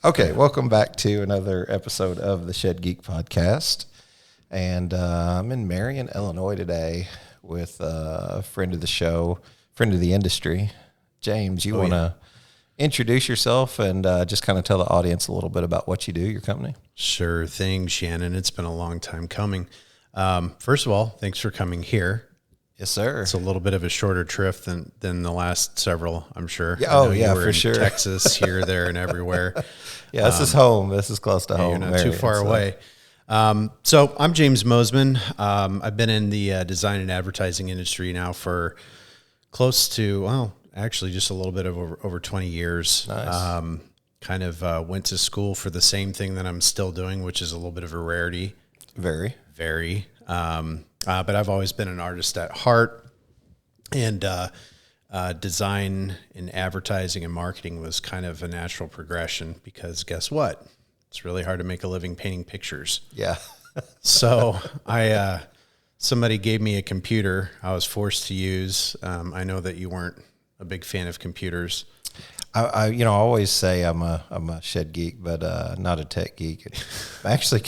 Okay, welcome back to another episode of the Shed Geek Podcast. And I'm in Marion, Illinois today with a friend of the show, friend of the industry. James, you want to introduce yourself and just kind of tell the audience a little bit about what you do, your company? Sure thing, Shannon. It's been a long time coming. First of all, thanks for coming here. Yes, sir. It's a little bit of a shorter trip than the last several, I'm sure. Yeah, you were for in sure. Texas, here, there, and everywhere. Yeah, this is home. This is close to home. You're not Marion, too far away. So I'm James Mosman. I've been in the design and advertising industry now for close to, actually just a little bit of over 20 years. Nice. Went to school for the same thing that I'm still doing, which is a little bit of a rarity. Very. But I've always been an artist at heart, and design and advertising and marketing was kind of a natural progression because guess what? It's really hard to make a living painting pictures. Yeah. So somebody gave me a computer I was forced to use. I know that you weren't a big fan of computers. I always say I'm a shed geek, but not a tech geek. Actually,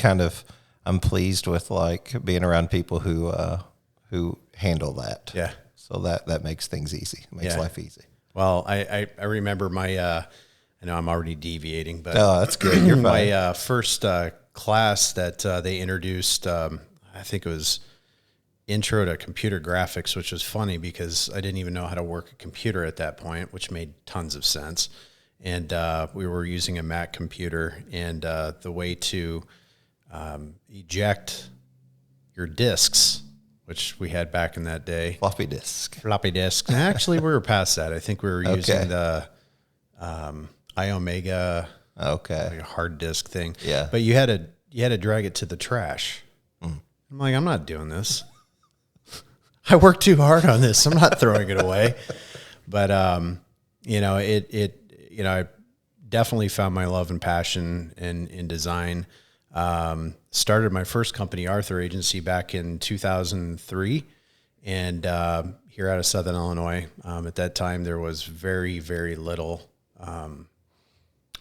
I'm pleased with like being around people who handle that. Yeah. So that makes things easy. It makes life easy. Well, I remember my, I know I'm already deviating, but that's good. You're fine. My first class that they introduced, I think it was Intro to Computer Graphics, which was funny because I didn't even know how to work a computer at that point, which made tons of sense. And we were using a Mac computer, and the way to eject your discs, which we had back in that day. Floppy disk. Actually, we were past that. I think we were using the iOmega, like a hard disk thing. Yeah. But you had to drag it to the trash. I'm like, I'm not doing this. I worked too hard on this. I'm not throwing it away. But I definitely found my love and passion in design. Started my first company, Arthur Agency, back in 2003, and here out of Southern Illinois. At that time, there was very, very little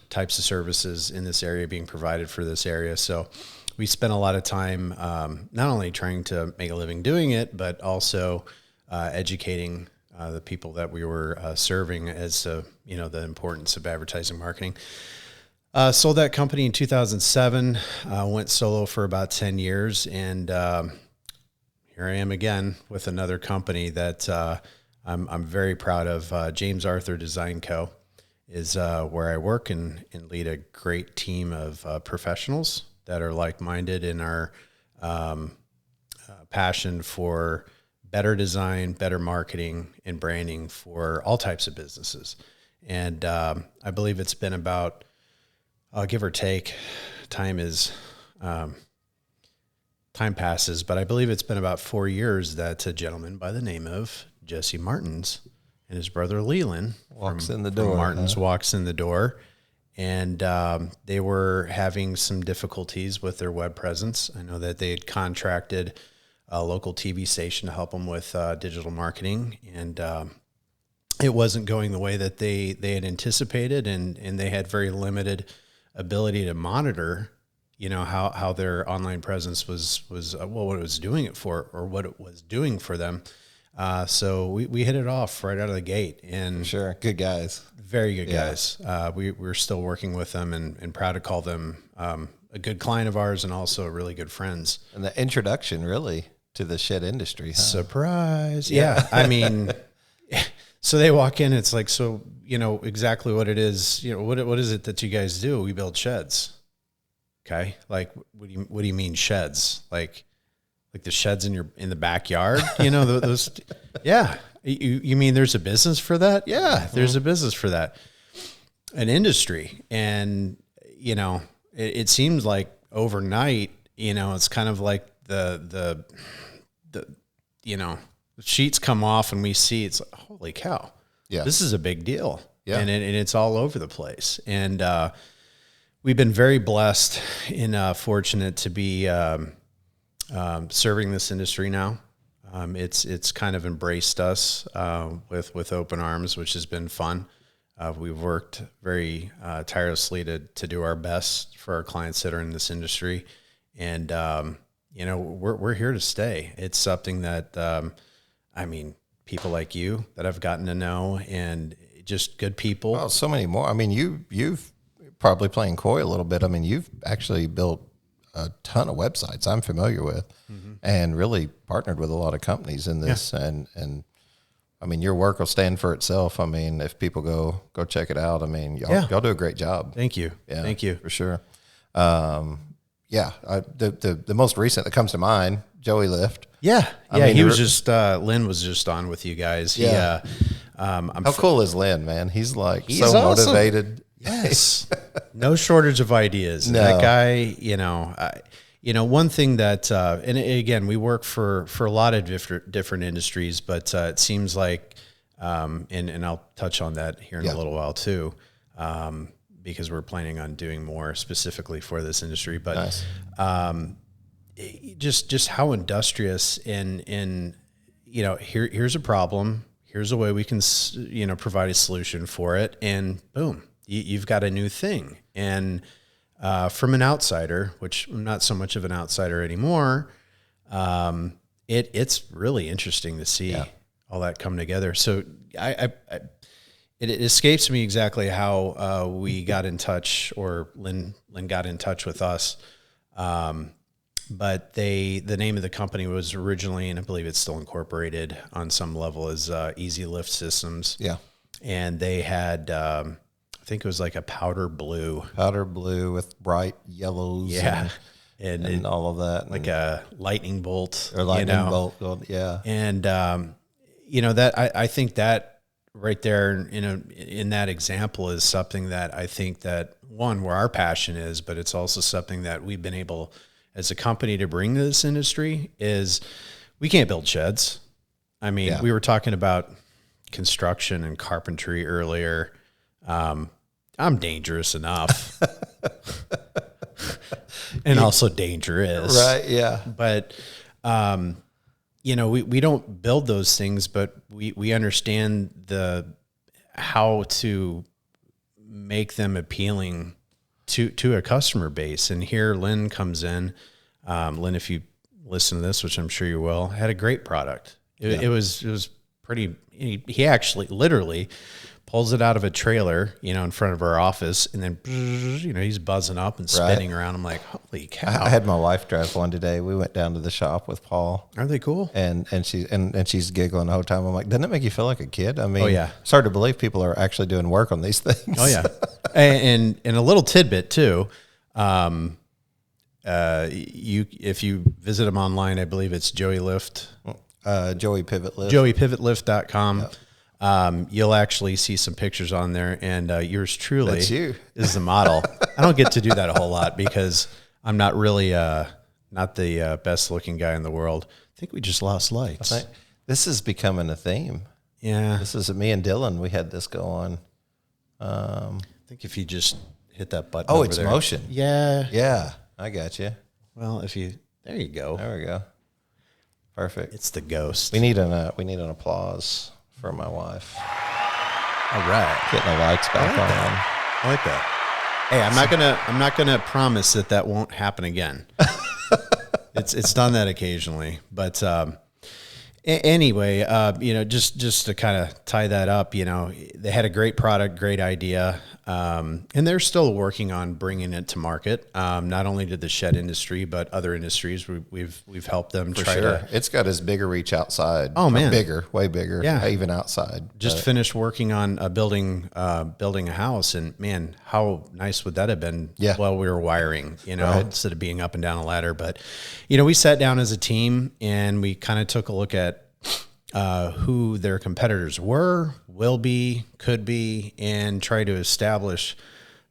types of services in this area being provided for this area. So we spent a lot of time not only trying to make a living doing it, but also educating the people that we were serving as to the importance of advertising marketing. Sold that company in 2007, went solo for about 10 years, and here I am again with another company that I'm very proud of. James Arthur Design Co. is where I work and lead a great team of professionals that are like-minded in our passion for better design, better marketing, and branding for all types of businesses. And I believe it's been about, give or take, time passes, but I believe it's been about 4 years that a gentleman by the name of Jesse Martins and his brother Leland walks in the door. Walks in the door, and they were having some difficulties with their web presence. I know that they had contracted a local TV station to help them with digital marketing, and it wasn't going the way that they had anticipated, and they had very limited ability to monitor, how their online presence was what it was doing it for, or what it was doing for them. So we hit it off right out of the gate, and sure, good guys, very good guys. We're still working with them, and proud to call them a good client of ours, and also really good friends. And the introduction really to the shed industry. Huh? Surprise! Yeah, I mean. So they walk in, it's like, so, exactly what it is, what is it that you guys do? We build sheds. Okay. Like, what do you mean sheds? Like the sheds in the backyard, those, yeah. You mean there's a business for that? Yeah, there's a business for that. An industry. And, it seems like overnight, it's kind of like the sheets come off and we see, it's like, holy cow, this is a big deal. Yeah. And it's all over the place. And we've been very blessed and fortunate to be serving this industry now. It's kind of embraced us with open arms, which has been fun. We've worked very tirelessly to do our best for our clients that are in this industry. And, we're here to stay. It's something that, people like you that I've gotten to know, and just good people. Oh, so many more. I mean, you've probably playing coy a little bit. I mean, you've actually built a ton of websites I'm familiar with, and really partnered with a lot of companies in this. Yeah. And I mean, your work will stand for itself. I mean, if people go check it out, I mean, y'all do a great job. Thank you. Yeah, thank you for sure. The most recent that comes to mind, Joey Lift. Yeah. I mean, he was just, Lynn was just on with you guys. Yeah. How cool is Lynn, man? He's so awesome. Motivated. Yes. No shortage of ideas. No. That guy, one thing that, and again, we work for a lot of different industries, but it seems like, and I'll touch on that here in a little while too, because we're planning on doing more specifically for this industry, but, nice. Just how industrious here's a problem. Here's a way we can, provide a solution for it, and boom, you've got a new thing. And from an outsider, which I'm not so much of an outsider anymore, it's really interesting to see all that come together. So it escapes me exactly how we got in touch, or Lynn got in touch with us. But the name of the company was originally, and I believe it's still incorporated on some level, as Easy Lift Systems. Yeah. And they had, I think it was like a powder blue with bright yellows. Yeah. And all of that. Like a lightning bolt. Or lightning bolt. Yeah. And, that I think that right there in that example is something that I think that, one, where our passion is, but it's also something that we've been able as a company to bring to this industry. Is we can't build sheds. I mean, we were talking about construction and carpentry earlier. I'm dangerous enough and also dangerous. Right. Yeah. But, we don't build those things, but we understand how to make them appealing to a customer base. And here Lynn comes in. Lynn, if you listen to this, which I'm sure you will, had a great product. It was pretty, he actually literally pulls it out of a trailer, in front of our office, and then, he's buzzing up and spinning around. I'm like, holy cow. I had my wife drive one today. We went down to the shop with Paul. Are they cool? And she's giggling the whole time. I'm like, doesn't it make you feel like a kid? I mean, oh, yeah. It's hard to believe people are actually doing work on these things. Oh yeah. and a little tidbit too. If you visit them online, I believe it's Joey Lift. Joey Pivot Lift. JoeyPivotLift.com. Yep. You'll actually see some pictures on there, and yours truly That's you. Is the model. I don't get to do that a whole lot because I'm not really not the best looking guy in the world. I think we just lost lights. I think this is becoming a theme. Yeah. This is me and Dylan. We had this go on. I think if you just hit that button. Oh, over it's there. motion. Yeah. Yeah. I got you. Well, there you go. There we go. Perfect. It's the ghost. We need an applause for my wife. All right. Getting the lights back on. I like that. Hey, I'm not gonna promise that won't happen again. It's done that occasionally, but anyway, just to kind of tie that up, they had a great product, great idea, and they're still working on bringing it to market. Not only to the shed industry, but other industries. We've helped them try to. It's got as big a reach outside. Oh man, bigger, way bigger. Yeah, even outside. Just finished working on building a house, and man, how nice would that have been? Yeah. While we were wiring, instead of being up and down a ladder. But we sat down as a team and we kind of took a look at who their competitors were, will be, could be, and try to establish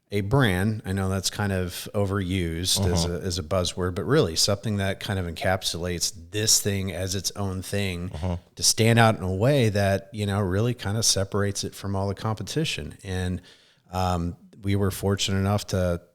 a brand. I know that's kind of overused as a buzzword, but really something that kind of encapsulates this thing as its own thing to stand out in a way that, really kind of separates it from all the competition. And we were fortunate enough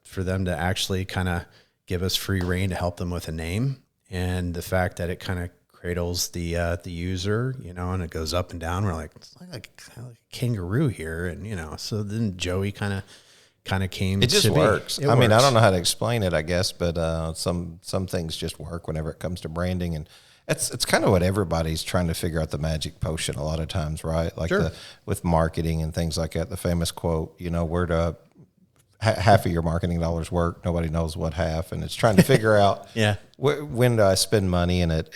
for them to actually kind of give us free rein to help them with a name, and the fact that it kind of cradles the user, and it goes up and down. We're like, it's like kind of like a kangaroo here, and so then Joey kind of came. It just works. It I mean, I works. don't know how to explain it, I guess, but some things just work whenever it comes to branding, and it's kind of what everybody's trying to figure out, the magic potion a lot of times, right? Like Sure. with marketing and things like that. The famous quote, where to half of your marketing dollars work, nobody knows what half, and it's trying to figure out Yeah. when do I spend money and it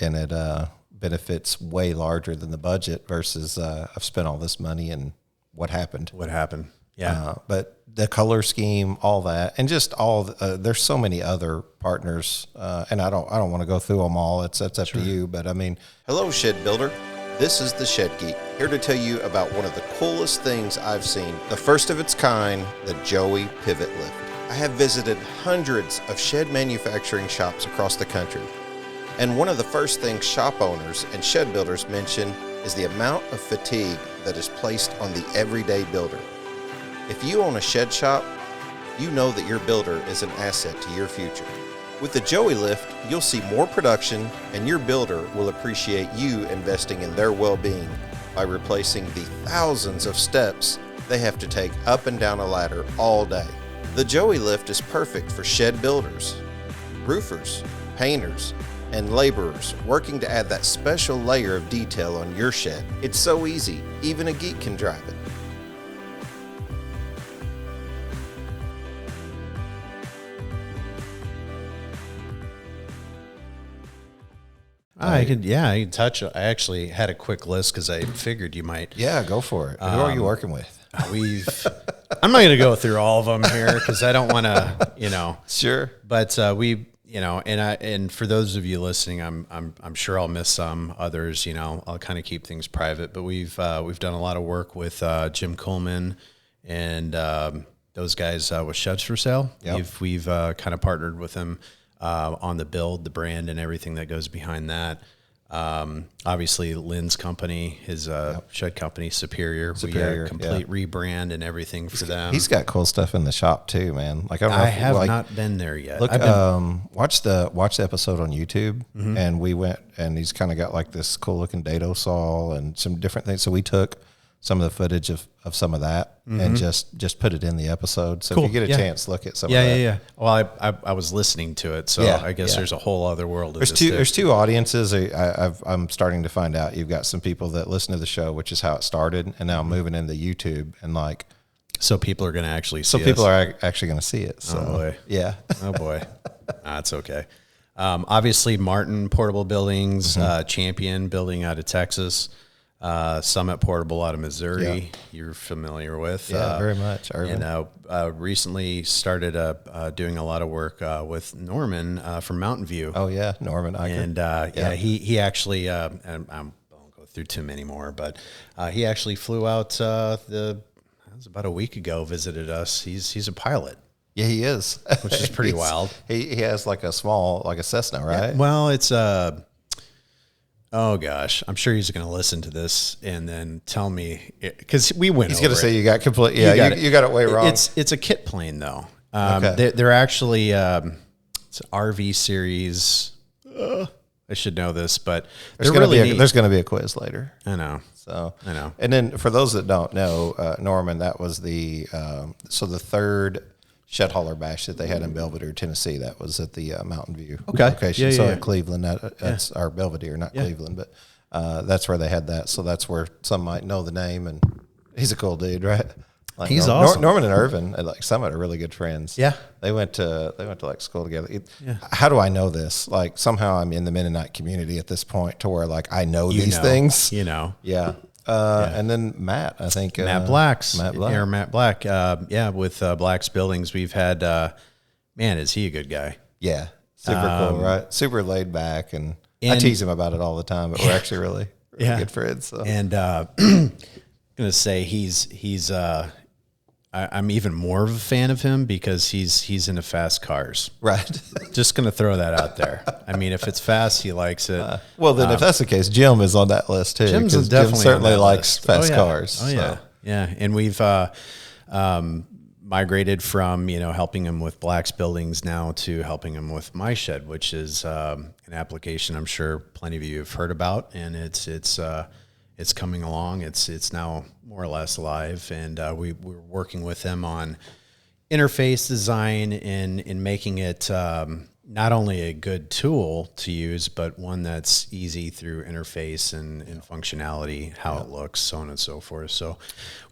benefits way larger than the budget versus I've spent all this money and what happened. Yeah. But the color scheme, all that, and just there's so many other partners, and I don't want to go through them all. That's up to you. But I mean, hello, Shed Builder. This is the Shed Geek, here to tell you about one of the coolest things I've seen, the first of its kind, the Joey Pivot Lift. I have visited hundreds of shed manufacturing shops across the country, and one of the first things shop owners and shed builders mention is the amount of fatigue that is placed on the everyday builder. If you own a shed shop, you know that your builder is an asset to your future. With the Joey Lift, you'll see more production, and your builder will appreciate you investing in their well-being by replacing the thousands of steps they have to take up and down a ladder all day. The Joey Lift is perfect for shed builders, roofers, painters, and laborers working to add that special layer of detail on your shed. It's so easy, even a geek can drive it. I can touch. I actually had a quick list because I figured you might. Yeah, go for it. Who are you working with? I'm not going to go through all of them here because I don't want to, Sure. But and for those of you listening, I'm sure I'll miss some others. I'll kind of keep things private. But we've done a lot of work with Jim Coleman and those guys with Sheds for Sale. Yep. We've kind of partnered with them on the build, the brand, and everything that goes behind that. Obviously, Lynn's company, his shed company, Superior. We had a complete rebrand and everything for them. He's got cool stuff in the shop too, man. Like I have not been there yet. Look, watch the episode on YouTube, and we went, and he's kind of got like this cool looking dado saw and some different things. So we took some of the footage of some of that and just put it in the episode. So if you get a chance, look at some of that. Yeah. Well, I was listening to it, so I guess there's a whole other world. There's two audiences. I'm starting to find out. You've got some people that listen to the show, which is how it started, and now I'm moving into YouTube, and like, so people are going to actually see. So people are actually going to see it. So, oh boy, yeah. Oh boy, that's okay. Obviously, Martin Portable Buildings, Champion Building out of Texas. Summit Portable out of Missouri, you're familiar with. Very much. Irvin. And recently started doing a lot of work with Norman from Mountain View. Oh, yeah, Norman. And he actually, and I won't go through too many more, but he actually flew out that was about a week ago, visited us. He's a pilot. Yeah, he is. Which is pretty wild. He has like a small, like a Cessna, right? Yeah, well, it's oh gosh, I'm sure he's going to listen to this and then tell me, because we went. He's going to say you got complete. Yeah, you got it way wrong. It's a kit plane though. Okay. They're actually it's an RV series. I should know this, but there's going to be a quiz later. I know. So I know. And then for those that don't know, Norman, that was the third shed hauler bash that they had in Belvedere, Tennessee. That was at the Mountain View location. In Cleveland, that's our Belvedere, not Cleveland, but that's where they had that. So that's where some might know the name, and he's a cool dude, right? Like he's awesome. Norman and Irvin at like Summit are really good friends. Yeah, they went to like school together. How do I know this? Like somehow I'm in the Mennonite community at this point to where like I know these things. Yeah. And then Matt, I think Matt Black, with Black's Buildings, we've had. Man, is he a good guy? Yeah, super cool, right? Super laid back, and I tease him about it all the time. But we're actually really good friends. So. And I'm gonna say he's. I'm even more of a fan of him because he's into fast cars. Right. Just going to throw that out there. I mean, if it's fast, he likes it. Well, then if that's the case, Jim is on that list too. Jim certainly likes fast cars. Oh, yeah. So. Yeah. And we've, migrated from, helping them with Black's buildings now to helping them with My Shed, which is an application I'm sure plenty of you have heard about, and it's coming along. It's now more or less live, and we're working with them on interface design in making it not only a good tool to use, but one that's easy through interface and functionality, how it looks, so on and so forth. So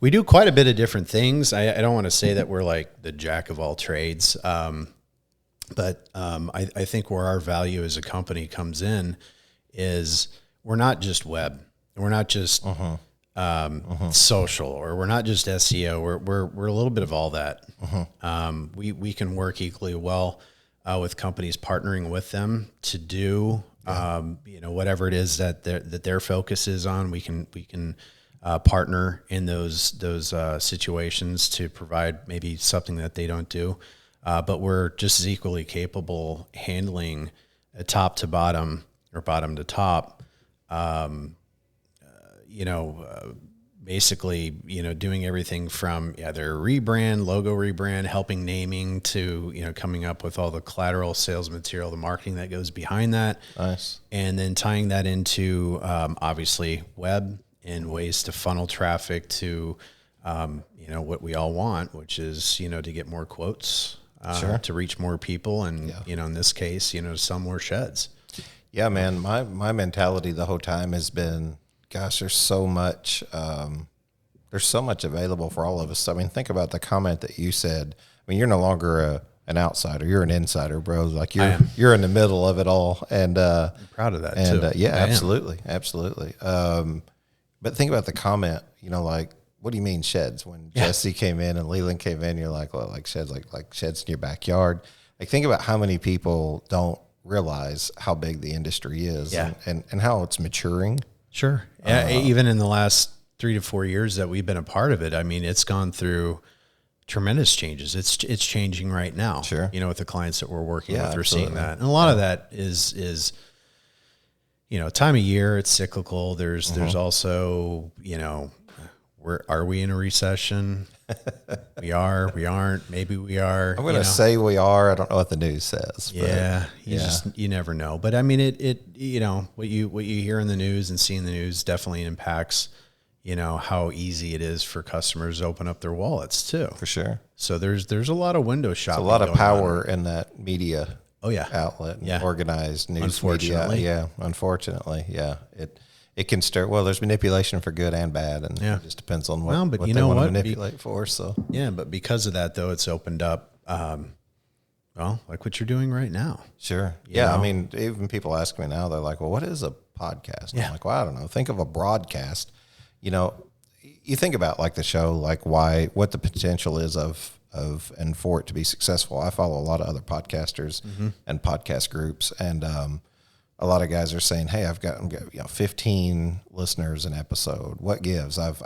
we do quite a bit of different things. I don't want to say that we're like the jack of all trades, but I think where our value as a company comes in is we're not just web. We're not just social, or we're not just SEO. We're a little bit of all that. We can work equally well with companies, partnering with them to do whatever it is that their focus is on. We can partner in those situations to provide maybe something that they don't do, but we're just as equally capable handling a top to bottom or bottom to top. Basically, doing everything from either rebrand, logo rebrand, helping naming, to, coming up with all the collateral, sales material, the marketing that goes behind that. Nice. And then tying that into, obviously, web and ways to funnel traffic to, what we all want, which is, to get more quotes, to reach more people. And, in this case, sell more sheds. Yeah, man, my mentality the whole time has been, gosh, there's so much available for all of us. I mean, think about the comment that you said. I mean, you're no longer an outsider; you're an insider, bro. Like you're in the middle of it all, and I'm proud of that too. Yeah, absolutely. But think about the comment. Like, what do you mean sheds? When Jesse came in and Leland came in, you're like, well, like sheds, like sheds in your backyard. Like, think about how many people don't realize how big the industry is, and how it's maturing. Sure. Even in the last 3 to 4 years that we've been a part of it, I mean, it's gone through tremendous changes. It's changing right now. Sure. With the clients that we're working with, we're absolutely. seeing that. And a lot of that is time of year, it's cyclical. There's also, are we in a recession? We are, we aren't, maybe we are. I'm going to say we are. I don't know what the news says. But you never know. But I mean, it what you hear in the news and see in the news definitely impacts, how easy it is for customers to open up their wallets too. For sure. So there's a lot of window shopping. There's a lot of power in that media outlet, and organized news media. Unfortunately. It can stir. Well, there's manipulation for good and bad, and it just depends on what they want to manipulate for. So but because of that, though, it's opened up. Like what you're doing right now. Sure. I mean, even people ask me now, they're like, "Well, what is a podcast?" I'm like, "Well, I don't know. Think of a broadcast." You think about like the show, like what the potential is of and for it to be successful. I follow a lot of other podcasters and podcast groups, and a lot of guys are saying, "Hey, I've got 15 listeners an episode. What gives?" I've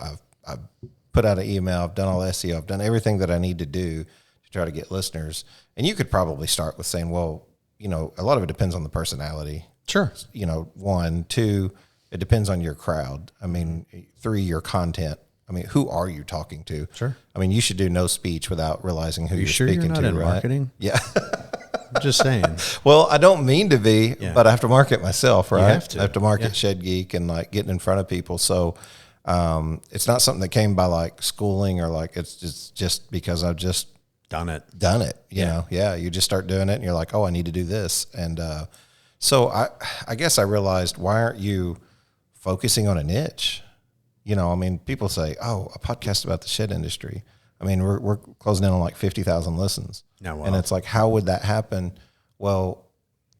put out an email. I've done all the SEO. I've done everything that I need to do to try to get listeners. And you could probably start with saying, "Well, a lot of it depends on the personality." Sure. 1, 2, it depends on your crowd. I mean, 3, your content. I mean, who are you talking to? Sure. I mean, you should do no speech without realizing who you're sure speaking you're not to. in right? Marketing? Yeah. I'm just saying. Well, I don't mean to be, but I have to market myself, right? I have to market Shed Geek and like getting in front of people. So it's not something that came by like schooling or like it's just because I've just done it. You know, you just start doing it and you're like, oh, I need to do this. And so I guess I realized, why aren't you focusing on a niche? I mean, people say, oh, a podcast about the shed industry. I mean, we're closing in on like 50,000 listens. Oh, wow. And it's like, how would that happen? Well,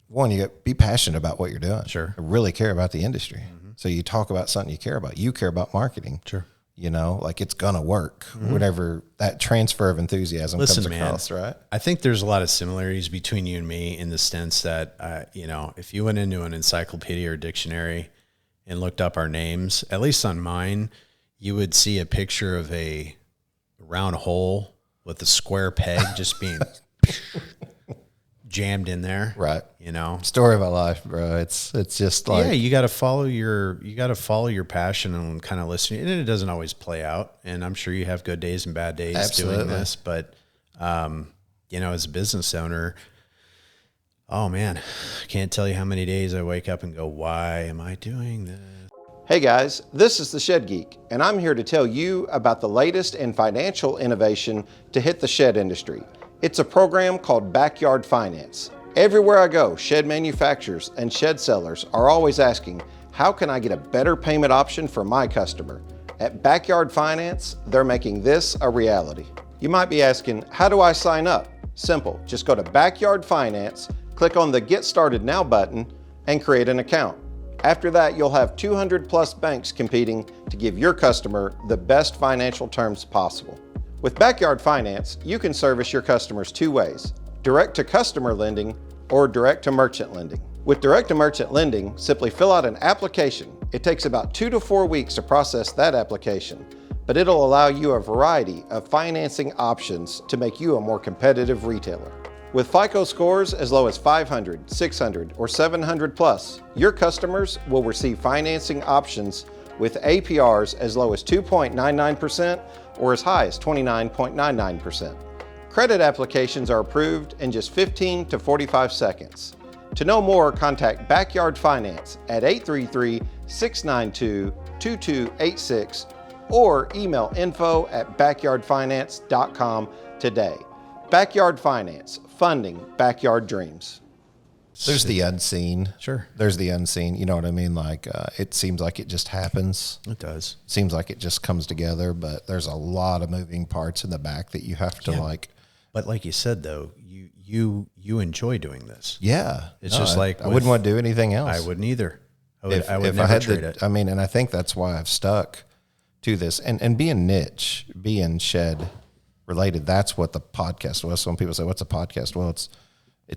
one, you got to be passionate about what you're doing. Sure. Really care about the industry. Mm-hmm. So you talk about something you care about. You care about marketing. Sure. Like it's going to work, whatever that transfer of enthusiasm comes across, right? I think there's a lot of similarities between you and me in the sense that, if you went into an encyclopedia or dictionary and looked up our names, at least on mine, you would see a picture of a round hole with a square peg just being jammed in there. Right. Story of my life, bro. It's just like, you got to follow your passion and kind of listen. And it doesn't always play out. And I'm sure you have good days and bad days doing this, but As a business owner, oh man, I can't tell you how many days I wake up and go, why am I doing this? Hey guys, this is the Shed Geek, and I'm here to tell you about the latest in financial innovation to hit the shed industry. It's a program called Backyard Finance. Everywhere I go, shed manufacturers and shed sellers are always asking, how can I get a better payment option for my customer? At Backyard Finance, they're making this a reality. You might be asking, how do I sign up? Simple, just go to Backyard Finance, click on the Get Started Now button, and create an account. After that, you'll have 200 plus banks competing to give your customer the best financial terms possible. With Backyard Finance, you can service your customers two ways: direct to customer lending or direct to merchant lending. With direct to merchant lending, simply fill out an application. It takes about 2 to 4 weeks to process that application, but it'll allow you a variety of financing options to make you a more competitive retailer. With FICO scores as low as 500, 600, or 700 plus, your customers will receive financing options with APRs as low as 2.99% or as high as 29.99%. Credit applications are approved in just 15 to 45 seconds. To know more, contact Backyard Finance at 833-692-2286 or email info@backyardfinance.com today. Backyard Finance, funding backyard dreams. There's the unseen. Sure. There's the unseen. You know what I mean? Like, it seems like it just happens. It does. Seems like it just comes together, but there's a lot of moving parts in the back that you have to like. But like you said, though, you enjoy doing this. Yeah. It's just like I wouldn't want to do anything else. I wouldn't either. I would If never I had trade it. I mean, and I think that's why I've stuck to this and being niche, being shed related. That's what the podcast was. So when people say, what's a podcast? Well, it's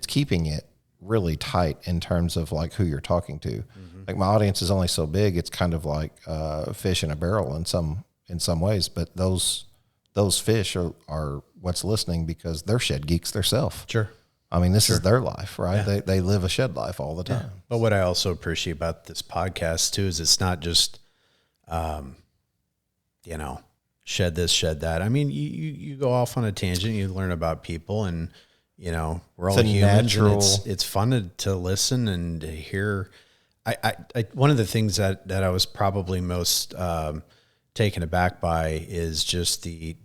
keeping it really tight in terms of like who you're talking to. Mm-hmm. Like my audience is only so big. It's kind of like fish in a barrel in some ways, but those fish are what's listening because they're shed geeks themselves. Sure. I mean, this is their life, right? Yeah. They live a shed life all the time. Yeah. But what I also appreciate about this podcast too is it's not just, shed this, shed that. I mean, you go off on a tangent, you learn about people, and we're all humans. And it's fun to listen and to hear. I one of the things that I was probably most taken aback by is just the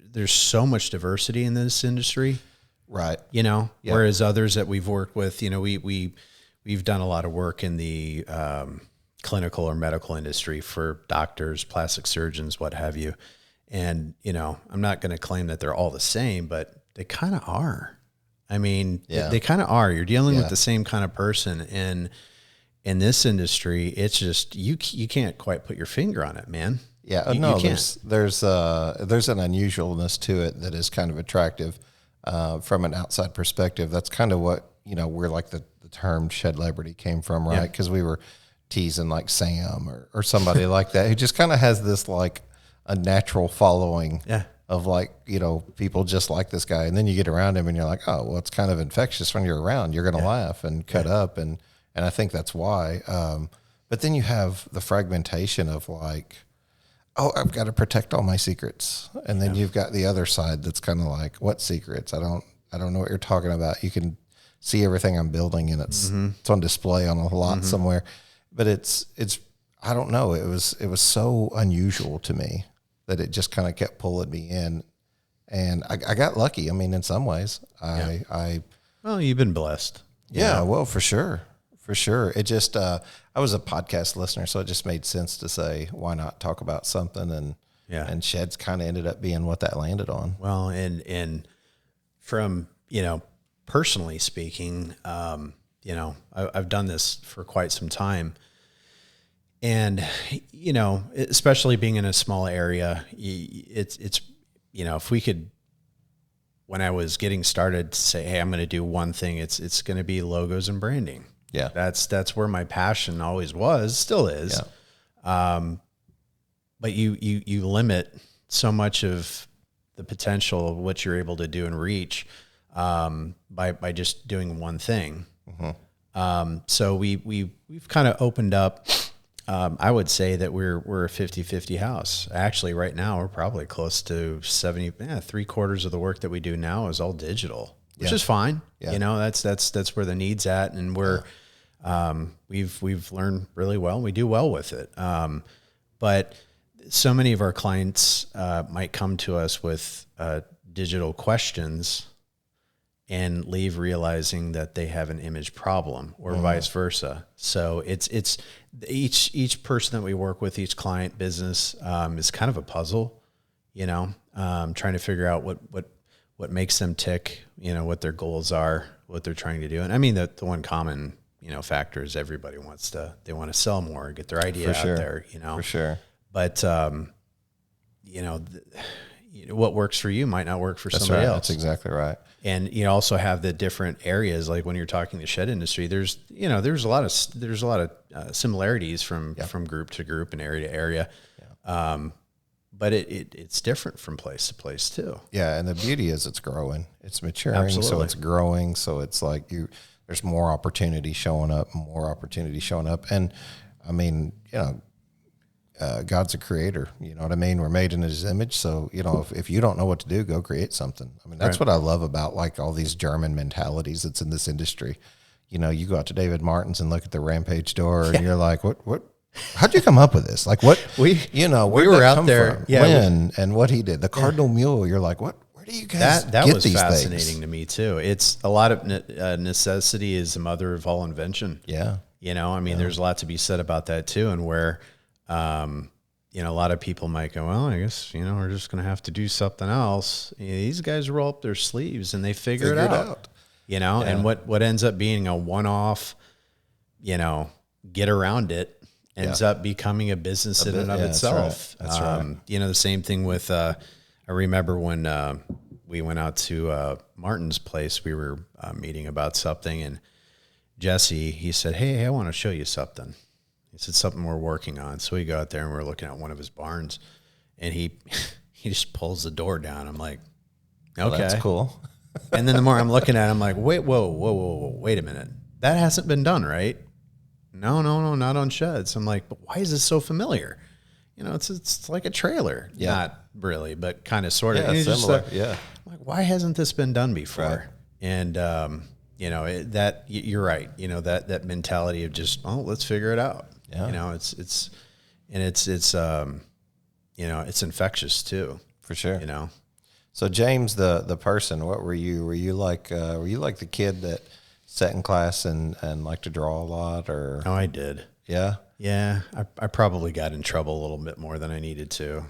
there's so much diversity in this industry, right? Whereas others that we've worked with, we've done a lot of work in the clinical or medical industry for doctors, plastic surgeons, what have you. And, I'm not going to claim that they're all the same, but they kind of are. I mean, they kind of are. You're dealing with the same kind of person. And in this industry, it's just, you can't quite put your finger on it, man. Yeah. You there's an unusualness to it that is kind of attractive from an outside perspective. That's kind of what, where like the term shed-lebrity came from, right? Because we were teasing like Sam or somebody like that who just kind of has this like a natural following of like, people just like this guy. And then you get around him and you're like, oh, well, it's kind of infectious when you're around. You're going to laugh and cut up. And I think that's why. But then you have the fragmentation of like, oh, I've got to protect all my secrets. And then you've got the other side that's kind of like, what secrets? I don't know what you're talking about. You can see everything I'm building and it's on display on a lot somewhere. But it's I don't know. It was so unusual to me that it just kind of kept pulling me in, and I got lucky. I mean, in some ways, Well, you've been blessed. Yeah, well, for sure. It just I was a podcast listener, so it just made sense to say, why not talk about something? And sheds kind of ended up being what that landed on. Well, and from personally speaking, I've done this for quite some time. And, especially being in a small area, it's if we could, when I was getting started, say, hey, I'm going to do one thing, it's going to be logos and branding. Yeah. That's where my passion always was, still is. Yeah. But you limit so much of the potential of what you're able to do and reach by just doing one thing. Mm-hmm. So we've kind of opened up I would say that we're a 50-50 house. Actually, right now we're probably close to 70. 3/4 of the work that we do now is all digital, which is fine. Yeah. You know, that's where the need's at, and we've learned really well. And we do well with it. But so many of our clients might come to us with digital questions and leave realizing that they have an image problem, or vice versa. So it's each person that we work with, each client business is kind of a puzzle, you know, trying to figure out what makes them tick, you know, what their goals are, what they're trying to do. And I mean, the one common, you know, factor is everybody they want to sell more, get their idea out there, you know, for sure. But, you know, what works for you might not work for somebody else. That's exactly right. And you also have the different areas, like when you're talking the shed industry, there's a lot of similarities from group to group and area to area. Yeah. But it's different from place to place too. Yeah. And the beauty is it's growing, it's maturing. Absolutely. So it's growing. So it's like there's more opportunity showing up. And I mean, you know, God's a creator, you know what I mean? We're made in his image. So, you know, if you don't know what to do, go create something. I mean, that's what I love about like all these German mentalities that's in this industry. You know, you go out to David Martin's and look at the Rampage store and you're like, what, how'd you come up with this? Like where we were out there. From? Yeah. When and what he did, the Cardinal Mule, you're like, where do you guys that get was these fascinating things? To me too. It's a lot of necessity is the mother of all invention. Yeah. You know, I mean, there's a lot to be said about that too. And where, you know, a lot of people might go, well, I guess, you know, we're just going to have to do something else. You know, these guys roll up their sleeves and they figure it out. You know, and what ends up being a one-off, you know, get around it ends up becoming a business in and of itself. That's right. You know, the same thing with, I remember when we went out to Martin's place, we were meeting about something, and Jesse, he said, hey, I want to show you something. He said, something we're working on. So we go out there and we're looking at one of his barns, and he just pulls the door down. I'm like, okay, Well, that's cool. And then the more I'm looking at it, I'm like, whoa, wait a minute. That hasn't been done, right? No, not on sheds. I'm like, but why is this so familiar? You know, it's like a trailer. Yeah. Not really, but kind of sort of. Yeah, similar. I'm like, why hasn't this been done before? Right. And, you know, you're right. You know, that mentality of just, let's figure it out. Yeah. You know, it's you know, it's infectious too. For sure. You know? So James, the person, what were you? Were you like the kid that sat in class and liked to draw a lot, or? Oh, I did. Yeah. Yeah. I probably got in trouble a little bit more than I needed to.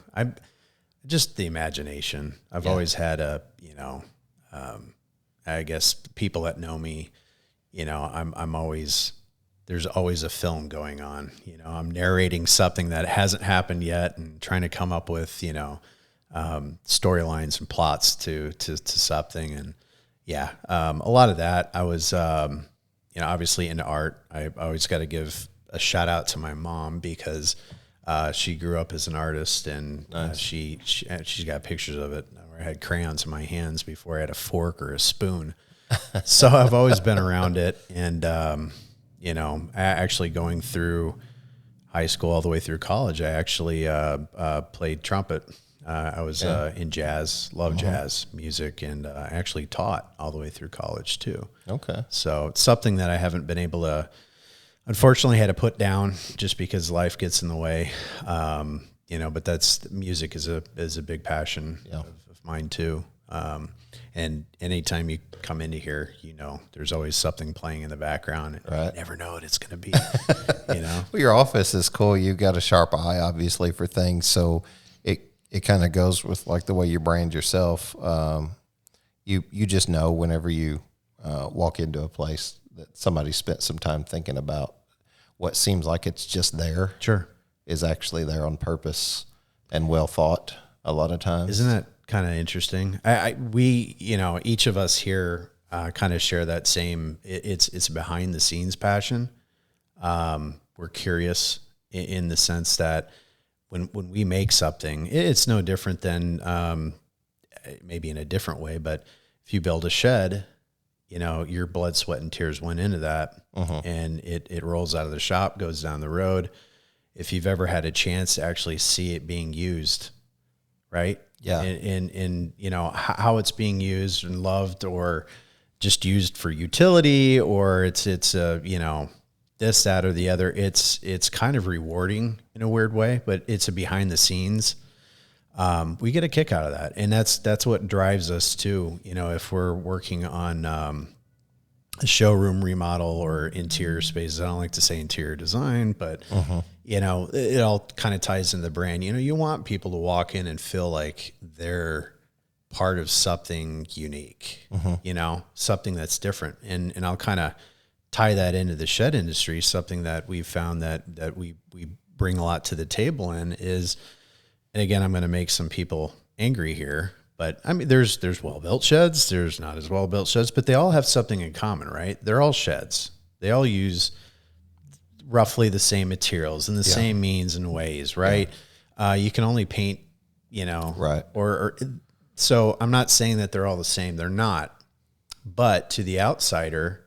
Just the imagination. I've always had you know, I guess people that know me, you know, I'm always, there's always a film going on. You know, I'm narrating something that hasn't happened yet and trying to come up with, you know, storylines and plots to something. And a lot of that. I was, you know, obviously into art. I always got to give a shout out to my mom, because she grew up as an artist, and nice. She's got pictures of it where I had crayons in my hands before I had a fork or a spoon. So I've always been around it. And, you know, actually going through high school all the way through college, I actually played trumpet. I was in jazz, love jazz music, and I actually taught all the way through college too. Okay. So it's something that I haven't been able to, unfortunately, had to put down just because life gets in the way. You know, but music is a big passion of mine too. And anytime you come into here, you know, there's always something playing in the background. And you never know what it's going to be, you know. Well, your office is cool. You've got a sharp eye, obviously, for things. So it kind of goes with like the way you brand yourself. You just know whenever you walk into a place that somebody spent some time thinking about what seems like it's just there. Sure. Is actually there on purpose and well thought a lot of times. Isn't that kind of interesting? We, you know, each of us here kind of share that same, it's a behind the scenes passion. We're curious in the sense that when we make something, it's no different than maybe in a different way, but if you build a shed, you know, your blood, sweat, and tears went into that, and it rolls out of the shop, goes down the road. if you've ever had a chance to actually see it being used, right? Yeah. In you know, how it's being used and loved, or just used for utility, or it's you know, this, that, or the other. It's kind of rewarding in a weird way, but it's a behind the scenes. We get a kick out of that. And that's what drives us too. You know, if we're working on, a showroom remodel or interior spaces, I don't like to say interior design, but you know, it all kind of ties in the brand. You know, you want people to walk in and feel like they're part of something unique, you know, something that's different. And I'll kind of tie that into the shed industry. Something that we've found that we bring a lot to the table in is, and again, I'm going to make some people angry here, but I mean, there's well-built sheds, there's not as well-built sheds, but they all have something in common, right? They're all sheds. They all use roughly the same materials and the same means and ways, right? You can only paint, you know, Right. or so I'm not saying that they're all the same. They're not, but to the outsider,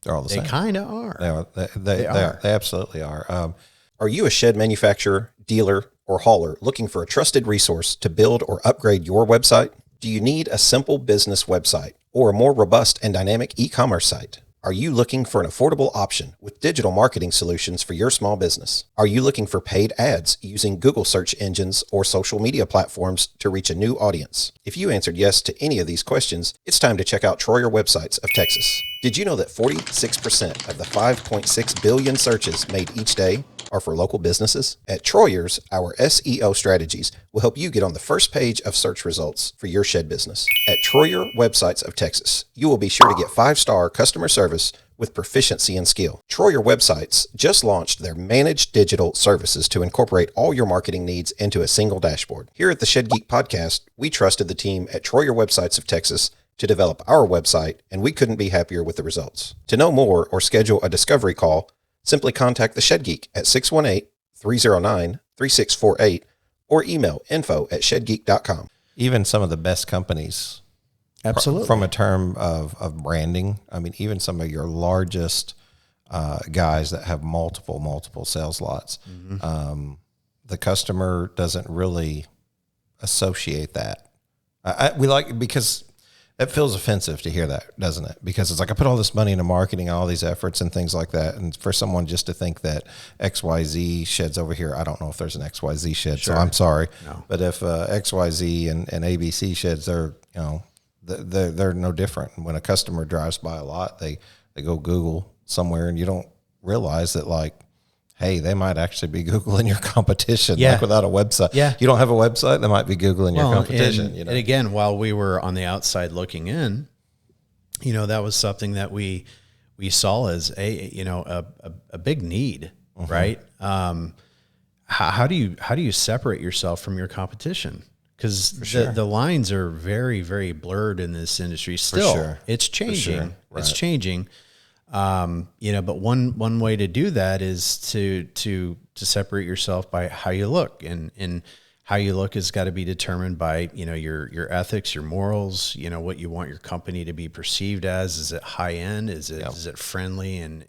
They're all the they same. kind of are. They are. They absolutely are. Are you a shed manufacturer, dealer, or hauler looking for a trusted resource to build or upgrade your website? Do you need a simple business website or a more robust and dynamic e-commerce site? Are you looking for an affordable option with digital marketing solutions for your small business? Are you looking for paid ads using Google search engines or social media platforms to reach a new audience? If you answered yes to any of these questions, it's time to check out Troyer Websites of Texas. Did you know that 46% of the 5.6 billion searches made each day are for local businesses? At Troyer's, our SEO strategies will help you get on the first page of search results for your shed business. At Troyer Websites of Texas, you will be sure to get 5-star customer service with proficiency and skill. Troyer Websites just launched their managed digital services to incorporate all your marketing needs into a single dashboard. Here at the Shed Geek Podcast, we trusted the team at Troyer Websites of Texas to develop our website, and we couldn't be happier with the results. To know more or schedule a discovery call, simply contact the Shed Geek at 618-309-3648 or email info@shedgeek.com. Even some of the best companies, Absolutely. from a term of branding, I mean, even some of your largest guys that have multiple sales lots, the customer doesn't really associate that. We like, because it feels offensive to hear that, doesn't it? Because it's like, I put all this money into marketing, all these efforts and things like that. And for someone just to think that XYZ sheds over here, I don't know if there's an XYZ shed, so I'm sorry. No. But if XYZ and ABC sheds, they're, you know, they're no different. When a customer drives by a lot, they go Google somewhere, and you don't realize that, like, hey, they might actually be Googling your competition, like without a website. Yeah. You don't have a website, they might be Googling your competition. And, you know? and again, while we were on the outside looking in, you know, that was something that we saw as a big need, right? How do you separate yourself from your competition? Because the lines are very, very blurred in this industry. Still, it's changing. It's changing. You know, but one way to do that is to separate yourself by how you look, and how you look has got to be determined by, you know, your ethics, your morals, you know, what you want your company to be perceived as. Is it high end? Is it friendly and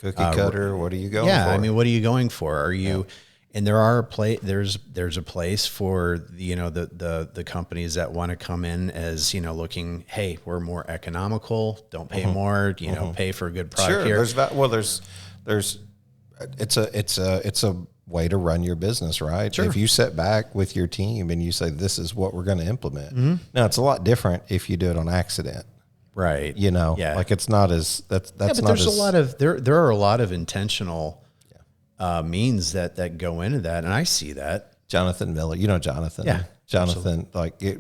cookie cutter? What are you going for? I mean, what are you going for? Are you, and there's a place for, you know, the companies that want to come in as, you know, looking, hey, we're more economical, don't pay more, you know, pay for a good product here. It's a way to run your business, right? If you sit back with your team and you say, this is what we're going to implement. Now, it's a lot different if you do it on accident. Right. You know, like, it's not as, that's but not there's as, a lot of, there are a lot of intentional means that go into that. And I see that. Jonathan Miller, you know, Jonathan. Yeah. Jonathan,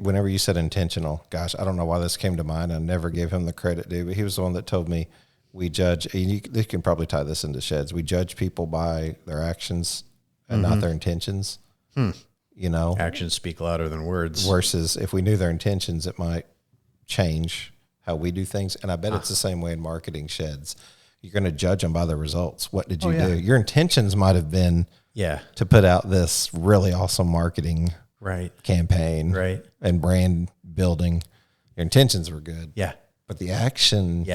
whenever you said intentional, gosh, I don't know why this came to mind. I never gave him the credit due, but he was the one that told me we judge, and you can probably tie this into sheds. We judge people by their actions and not their intentions. You know, Actions speak louder than words. versus if we knew their intentions, it might change how we do things. And I bet it's the same way in marketing sheds. You're going to judge them by the results. What did you do? Your intentions might have been to put out this really awesome marketing campaign and brand building. Your intentions were good. Yeah. But the action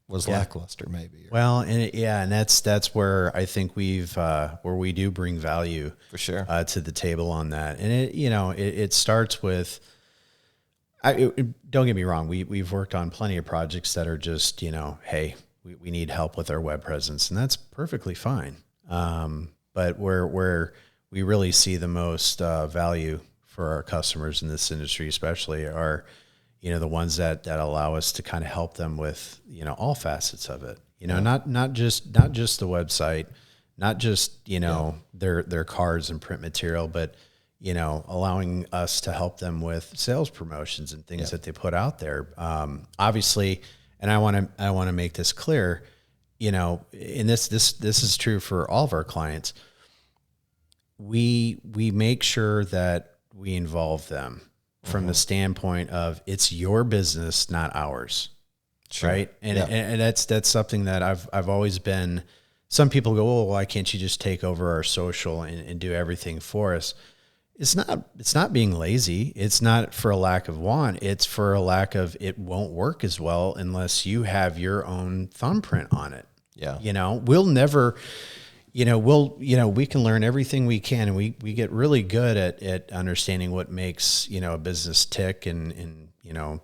was lackluster, maybe. Well, and that's where I think where we do bring value For sure. To the table on that. And it starts with, don't get me wrong. We've worked on plenty of projects that are just, hey, we need help with our web presence, and that's perfectly fine. But where we really see the most value for our customers in this industry, especially, are the ones that allow us to kind of help them with all facets of it. Not just the website, not just their cards and print material, but allowing us to help them with sales promotions and things that they put out there. Obviously, and I want to make this clear, and this is true for all of our clients. We make sure that we involve them from the standpoint of it's your business, not ours. Sure. Right. And that's something that I've always been. Some people go, well, why can't you just take over our social and do everything for us? It's not being lazy. It's not for a lack of want. It's for a lack of, it won't work as well unless you have your own thumbprint on it. Yeah. We'll never, we can learn everything we can, and we get really good at understanding what makes, a business tick and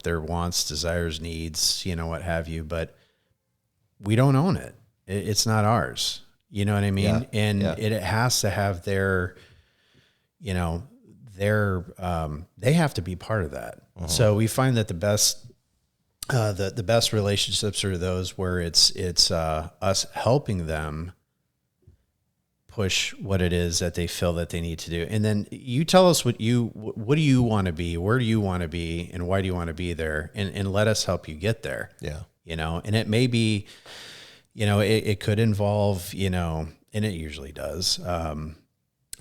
their wants, desires, needs, what have you, but we don't own it. It's not ours. You know what I mean? Yeah. And it has to have their, they have to be part of that. So we find that the best relationships are those where it's us helping them push what it is that they feel that they need to do. And then you tell us what do you want to be? Where do you want to be? And why do you want to be there? And let us help you get there. Yeah. And it may be, it could involve, and it usually does,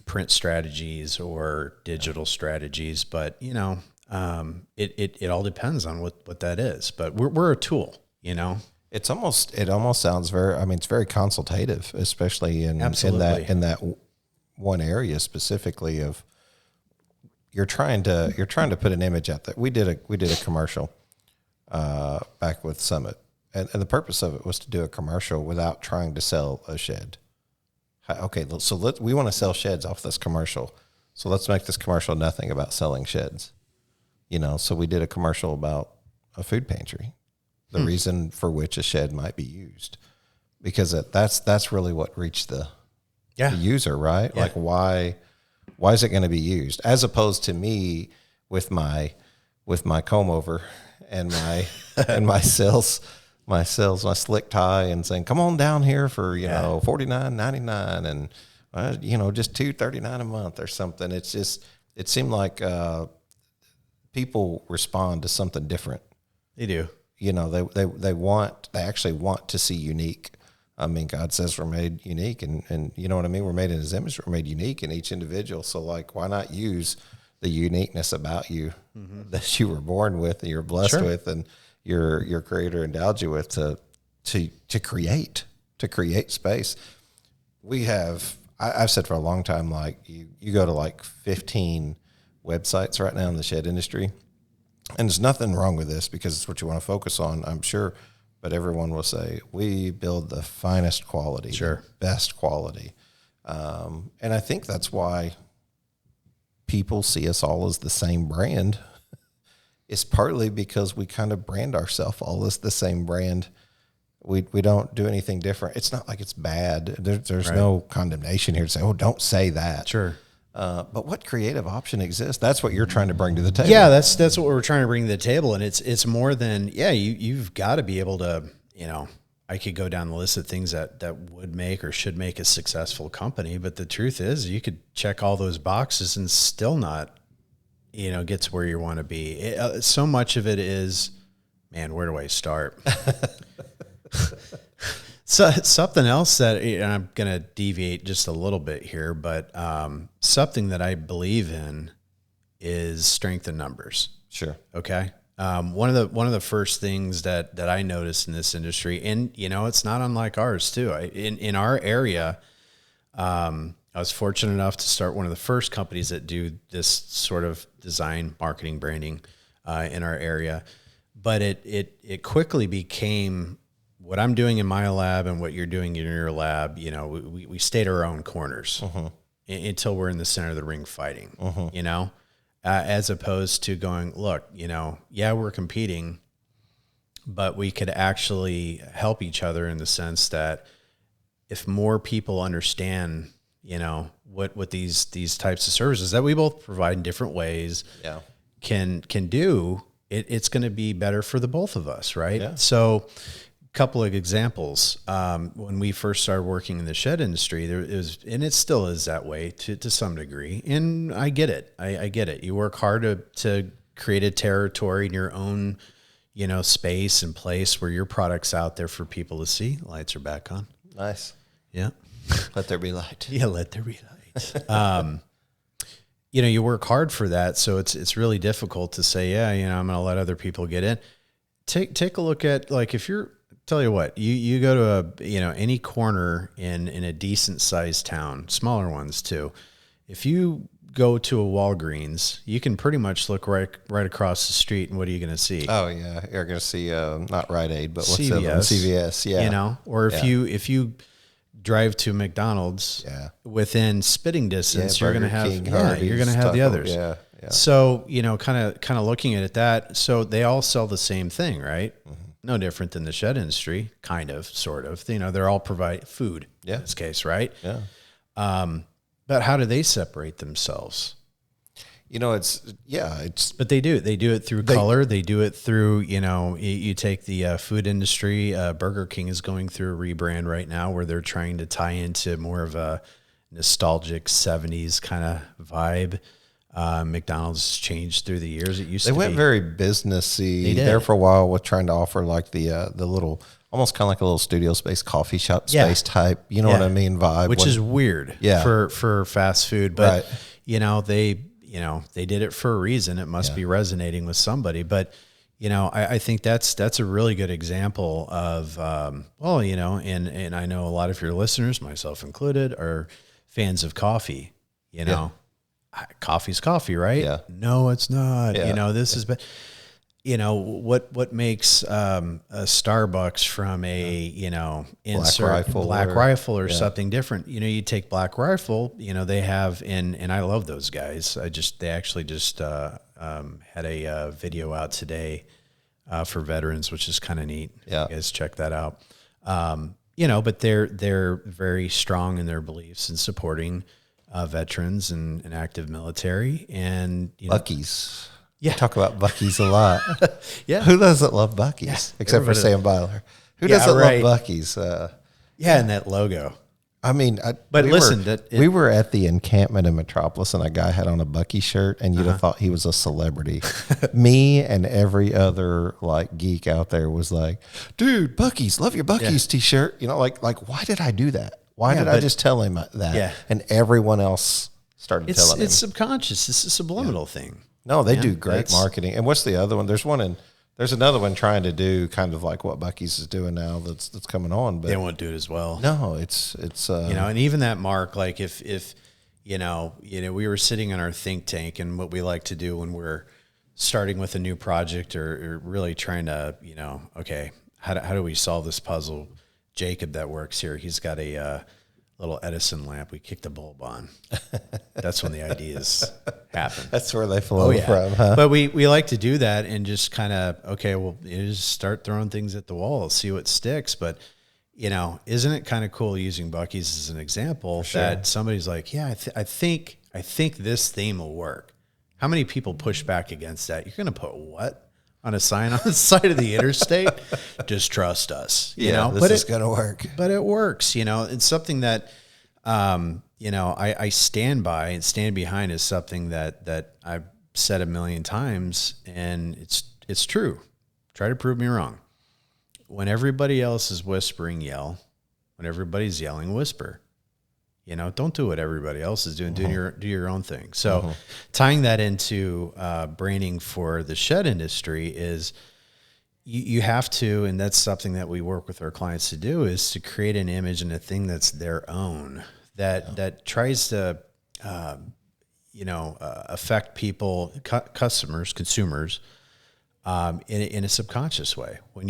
print strategies or digital strategies, but it all depends on what that is, but we're a tool, It almost sounds it's very consultative, especially in that one area specifically of you're trying to put an image out there. We did a commercial back with Summit, and the purpose of it was to do a commercial without trying to sell a shed. Okay, so we want to sell sheds off this commercial, so let's make this commercial nothing about selling sheds. So we did a commercial about a food pantry. The reason for which a shed might be used, because that's really what reached the user, right? Yeah. Like why is it going to be used, as opposed to me with my comb over and my and my slick tie and saying, come on down here for $49.99 and just $239 a month or something. It seemed like people respond to something different. They do. They actually want to see unique. I mean, God says we're made unique, and you know what I mean? We're made in his image. We're made unique in each individual. So why not use the uniqueness about you that you were born with and you're blessed with and your creator endowed you with to create space. I've said for a long time, like you go to like 15 websites right now in the shed industry. And there's nothing wrong with this because it's what you want to focus on, I'm sure. But everyone will say, we build the finest quality, the best quality. And I think that's why people see us all as the same brand. It's partly because we kind of brand ourselves all as the same brand. We don't do anything different. It's not like it's bad. There's no condemnation here to say, oh, don't say that. Sure. But what creative option exists? That's what you're trying to bring to the table. Yeah, that's what we're trying to bring to the table. And it's more than, you've got to be able to, I could go down the list of things that would make or should make a successful company. But the truth is you could check all those boxes and still not, get to where you want to be. So much of it is, man, where do I start? So something else that, and I'm going to deviate just a little bit here, but something that I believe in is strength in numbers. Sure. Okay. One of the first things that I noticed in this industry, and it's not unlike ours too. In our area, I was fortunate enough to start one of the first companies that do this sort of design, marketing, branding in our area. But it quickly became what I'm doing in my lab and what you're doing in your lab, you know, we stay to our own corners until we're in the center of the ring fighting, you know, as opposed to going, look, you know, yeah, we're competing, but we could actually help each other in the sense that if more people understand, you know, what these types of services that we both provide in different ways can do, it's going to be better for the both of us, right? Yeah. So a couple of examples. When we first started working in the shed industry, there is, and it still is that way to some degree. And I get it. I get it. You work hard to create a territory in your own, you know, space and place where your product's out there for people to see. Lights are back on. Nice. Yeah. Let there be light. Yeah. Let there be light. You know, you work hard for that. So it's really difficult to say, yeah, you know, I'm going to let other people get in. Take a look at, like, if you're, tell you what, you go to you know, any corner in a decent sized town, smaller ones too. If you go to a Walgreens, you can pretty much look right across the street, and what are you going to see? Oh yeah. You're going to see, not Rite Aid, but what's CVS, the other one? CVS. Yeah. You know, or if you drive to McDonald's, within spitting distance, you're going to have, you're going to have the others. Yeah. So, you know, kind of looking at that. So they all sell the same thing, right? No different than the shed industry, kind of, sort of, you know, they're all provide food in this case. Right. Yeah. But how do they separate themselves? You know, but they do it through color. They do it through, you know, you take the food industry. Burger King is going through a rebrand right now where they're trying to tie into more of a nostalgic 70s kind of vibe. McDonald's has changed through the years. It used to be. They went very businessy. They did. There for a while with trying to offer like the little, almost kind of like a little studio space, coffee shop space type, you know what I mean, vibe. Which is weird for fast food. But, you know, they did it for a reason. It must be resonating with somebody. But, you know, I think that's a really good example of, well, you know, and I know a lot of your listeners, myself included, are fans of coffee, you know. Coffee's coffee, right? Yeah. No, it's not. You know, this is, but you know, what makes a Starbucks from a, you know, Black Rifle or something different. You know, you take Black Rifle, you know, they have and I love those guys. They actually just had a video out today for veterans, which is kind of neat. Yeah. You guys check that out. You know, but they're very strong in their beliefs and supporting veterans and active military, and you know, Buc-ee's. Yeah, talk about Buc-ee's a lot. Who doesn't love Buc-ee's except for Sam Byler? Who doesn't love Buc-ee's? And that logo. I mean, we were at the encampment in Metropolis, and a guy had on a Buc-ee shirt, and you'd have thought he was a celebrity. Me and every other like geek out there was like, "Dude, Buc-ee's, love your Buc-ee's t-shirt." You know, like why did I do that? Why did I just tell him that? Yeah. And everyone else started telling him. It's subconscious. It's a subliminal thing. No, they do great marketing. And what's the other one? There's another one trying to do kind of like what Buc-ee's is doing now that's coming on. But they won't do it as well. No, it's you know, and even that mark, like if you know, we were sitting in our think tank, and what we like to do when we're starting with a new project or really trying to, you know, okay, how do we solve this puzzle? Jacob that works here, he's got a little Edison lamp. We kicked the bulb on. That's when the ideas happen. That's where they flow from, huh? But we like to do that and just kind of, okay, well, you just start throwing things at the wall, see what sticks. But, you know, isn't it kind of cool using Buc-ee's as an example that somebody's like, yeah, I think this theme will work. How many people push back against that? You're going to put what on a sign on the side of the interstate? Just trust us, you know. This is going to work. But it works, you know. It's something that, you know, I stand by and stand behind is something that I've said a million times, and it's true. Try to prove me wrong. When everybody else is whispering, yell. When everybody's yelling, whisper. You know, don't do what everybody else is doing. Do your own thing. So tying that into branding for the shed industry is you have to, and that's something that we work with our clients to do, is to create an image and a thing that's their own, that tries to, you know, affect people, consumers, in a subconscious way. When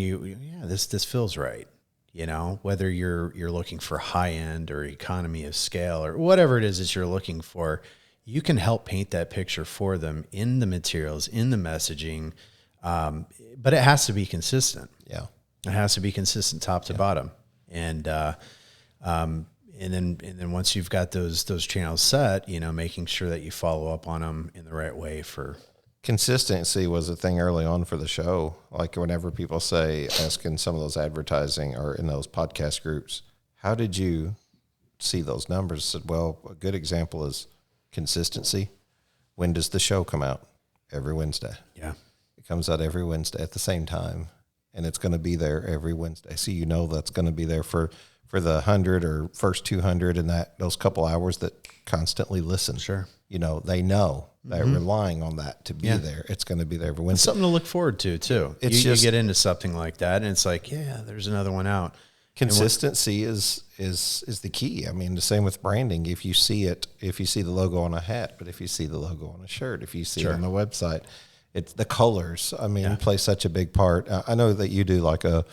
this feels right. you know, whether you're looking for high end or economy of scale or whatever it is that you're looking for, you can help paint that picture for them in the materials, in the messaging. But it has to be consistent. Yeah. It has to be consistent top to bottom. And then once you've got those channels set, you know, making sure that you follow up on them in the right way for consistency was a thing early on for the show. Like whenever people say, asking some of those advertising or in those podcast groups, how did you see those numbers? I said, well, a good example is consistency. When does the show come out? Every Wednesday. Yeah. It comes out every Wednesday at the same time, and it's going to be there every Wednesday. So you know that's going to be there for the 100 or first 200 and those couple hours that constantly listen. Sure. You know, they know they're relying on that to be there. It's going to be there every Wednesday. It's something to look forward to too. You get into something like that and it's like, yeah, there's another one out. Consistency is the key. I mean, the same with branding. If you see the logo on a hat, but if you see the logo on a shirt, if you see it on the website, it's the colors. I mean, play such a big part. I know that you do like a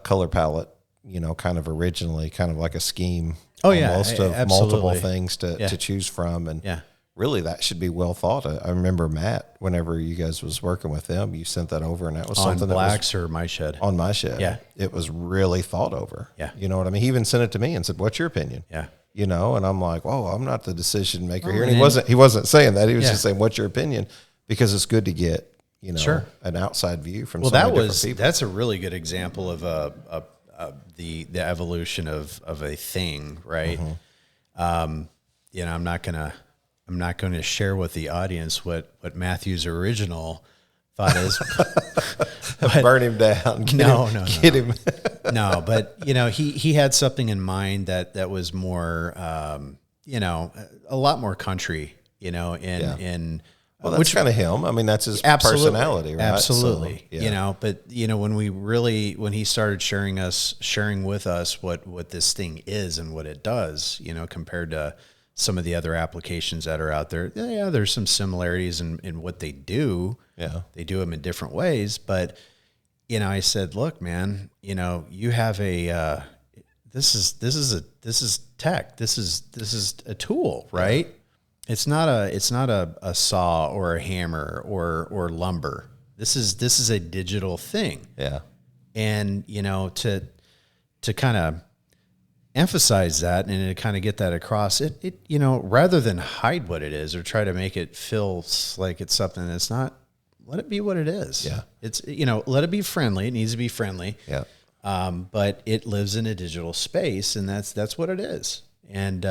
color palette, you know, kind of originally, kind of like a scheme. Almost of multiple things to choose from. And really that should be well thought. I remember Matt, whenever you guys was working with them, you sent that over and that was something that Blacks or My Shed. On My Shed. Yeah. It was really thought over. Yeah. You know what I mean? He even sent it to me and said, what's your opinion? Yeah. You know, and I'm like, whoa, I'm not the decision maker here. And he wasn't saying that. He was just saying, what's your opinion? Because it's good to get, you know, an outside view from so many different people. That's a really good example of the evolution of a thing, right? You know, I'm not gonna share with the audience what Matthew's original thought is. But burn him down. Get him. No, but you know, he had something in mind that was more, you know, a lot more country, you know, in well, that's kind of him. I mean, that's his personality, right? Absolutely. So, you know, but you know, when he started sharing with us what this thing is and what it does, you know, compared to some of the other applications that are out there, there's some similarities in what they do. Yeah. They do them in different ways, but you know, I said, look, man, you know, you have this is tech. This is a tool, right? Yeah. It's not a saw or a hammer or lumber. This is a digital thing. Yeah. And you know, to kind of emphasize that and to kind of get that across, it you know, rather than hide what it is or try to make it feel like it's something that's not, let it be what it is. Yeah. It's, you know, let it be friendly. It needs to be friendly. Yeah. But it lives in a digital space, and that's what it is. And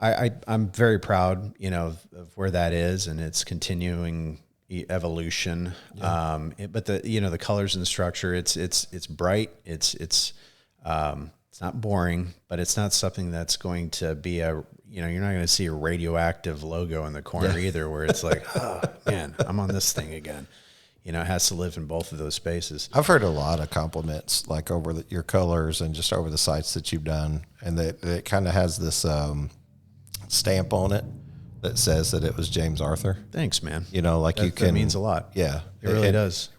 I'm very proud, you know, of where that is, and it's continuing evolution. Yeah. But the colors and the structure, it's bright. It's not boring, but it's not something that's going to be you're not going to see a radioactive logo in the corner either, where it's like, oh man, I'm on this thing again. You know, it has to live in both of those spaces. I've heard a lot of compliments, like over your colors and just over the sites that you've done, and that it kind of has this stamp on it that says that it was James Arthur. Thanks, man. You know, like that means a lot. Yeah, it really does.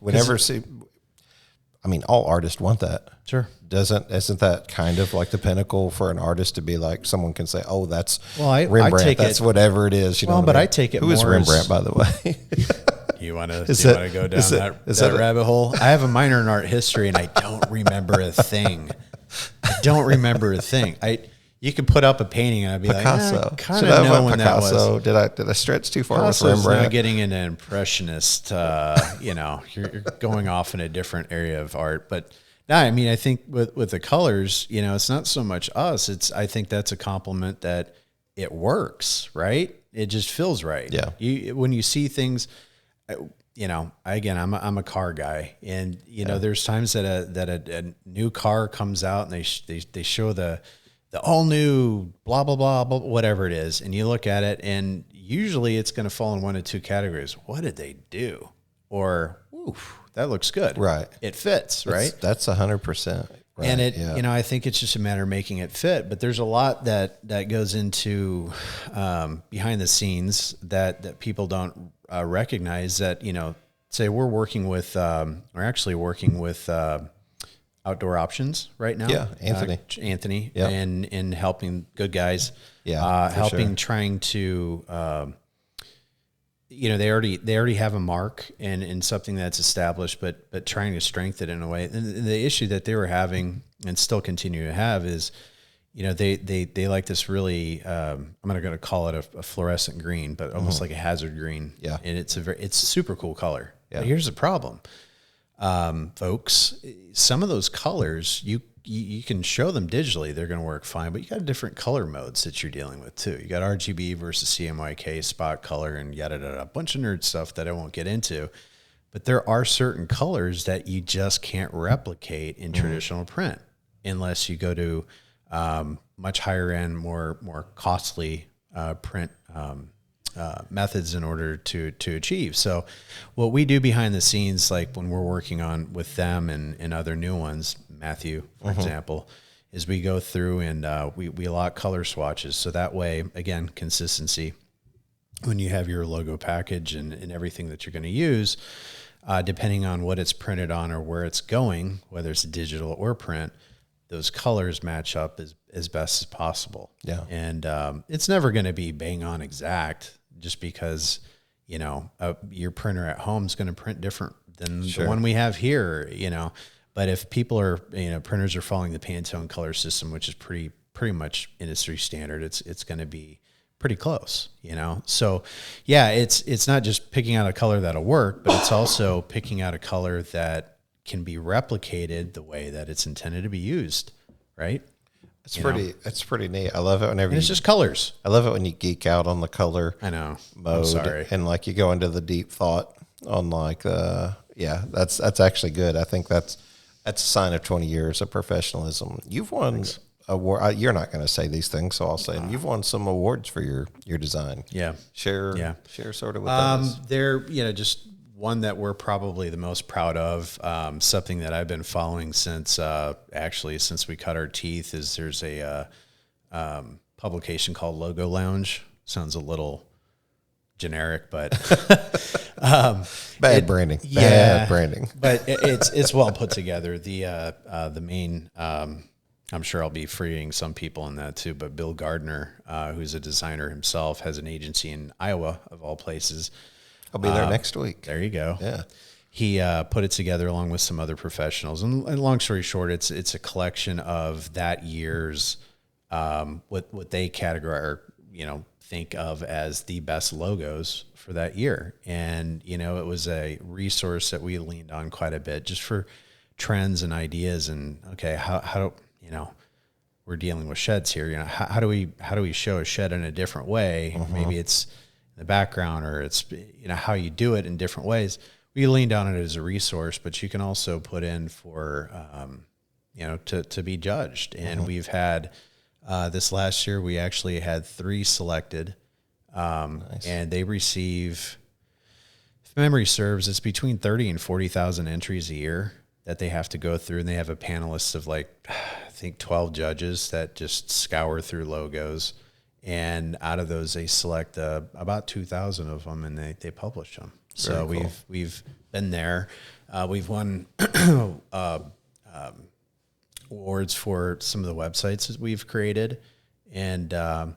I mean, all artists want that. Sure. Isn't that kind of like the pinnacle for an artist to be like, someone can say, oh, that's I Rembrandt. take that's whatever it is. You know, but I take it Who is Rembrandt, by the way? You want to go down that rabbit hole? I have a minor in art history, and I don't remember a thing. You could put up a painting, and I'd be Picasso. Like, kind of know when Picasso. that was. Did I stretch too far Picasso's with Rembrandt? Now getting into impressionist. You know, you're going off in a different area of art, but. No, I mean, I think with the colors, you know, it's not so much us. I think that's a compliment that it works, right? It just feels right. Yeah. When you see things, you know, I'm a car guy, and you know, there's times that a new car comes out and they show the all new blah blah blah whatever it is, and you look at it, and usually it's going to fall in one of two categories. What did they do? Or oof, that looks good. Right. It fits, right? That's 100%. Right. And you know, I think it's just a matter of making it fit, but there's a lot that goes into behind the scenes that people don't recognize. That, you know, say we're actually working with outdoor options right now. Yeah, Anthony. Anthony, Yep. and helping good guys. Yeah, for helping sure. trying to, they already have a mark and something that's established, but trying to strengthen it in a way. And the issue that they were having and still continue to have is, they like this really, I'm going to call it a fluorescent green, but almost like a hazard green. Yeah. And it's a super cool color. Yeah. But here's the problem. Folks, some of those colors, you can show them digitally, they're going to work fine, but you got different color modes that you're dealing with too. You got RGB versus CMYK, spot color, and yada, yada, a bunch of nerd stuff that I won't get into. But there are certain colors that you just can't replicate in traditional print unless you go to much higher end, more costly print methods in order to achieve. So what we do behind the scenes, like when we're working on with them and other new ones, Matthew, for example, is we go through and we lock color swatches. So that way, again, consistency. When you have your logo package and everything that you're going to use, depending on what it's printed on or where it's going, whether it's digital or print, those colors match up as best as possible. Yeah. And it's never going to be bang on exact, just because, your printer at home is going to print different than the one we have here, But if people are, printers are following the Pantone color system, which is pretty much industry standard, it's going to be pretty close, So yeah, it's not just picking out a color that'll work, but it's also picking out a color that can be replicated the way that it's intended to be used, right? It's pretty neat. I love it whenever it's just colors. I love it when you geek out on the color. I know. Mode. I'm sorry. And like you go into the deep thought on that's actually good. I think that's a sign of 20 years of professionalism. You've won award. You're not going to say these things, so I'll say them. You've won some awards for your design. Yeah. Share sort of with us. They're, just one that we're probably the most proud of. Something that I've been following since we cut our teeth is there's a publication called Logo Lounge. Sounds a little generic, but bad branding. Yeah, bad branding. But it's well put together. The main, I'm sure I'll be freeing some people in that too, but Bill Gardner, who's a designer himself, has an agency in Iowa, of all places. I'll be there next week. There you go. Yeah. He put it together along with some other professionals. And long story short, it's a collection of that year's what they categorize or, think of as the best logos for that year. And, it was a resource that we leaned on quite a bit just for trends and ideas. And, okay, how do, we're dealing with sheds here. How do we show a shed in a different way? Maybe it's in the background, or it's, how you do it in different ways. We leaned on it as a resource, but you can also put in for, to be judged. And we've had, this last year, we actually had 3 selected, nice. And they receive, if memory serves, it's between 30 and 40,000 entries a year that they have to go through. And they have a panelist of I think 12 judges that just scour through logos. And out of those, they select about 2,000 of them, and they publish them. So cool. We've been there. We've won awards for some of the websites that we've created, and I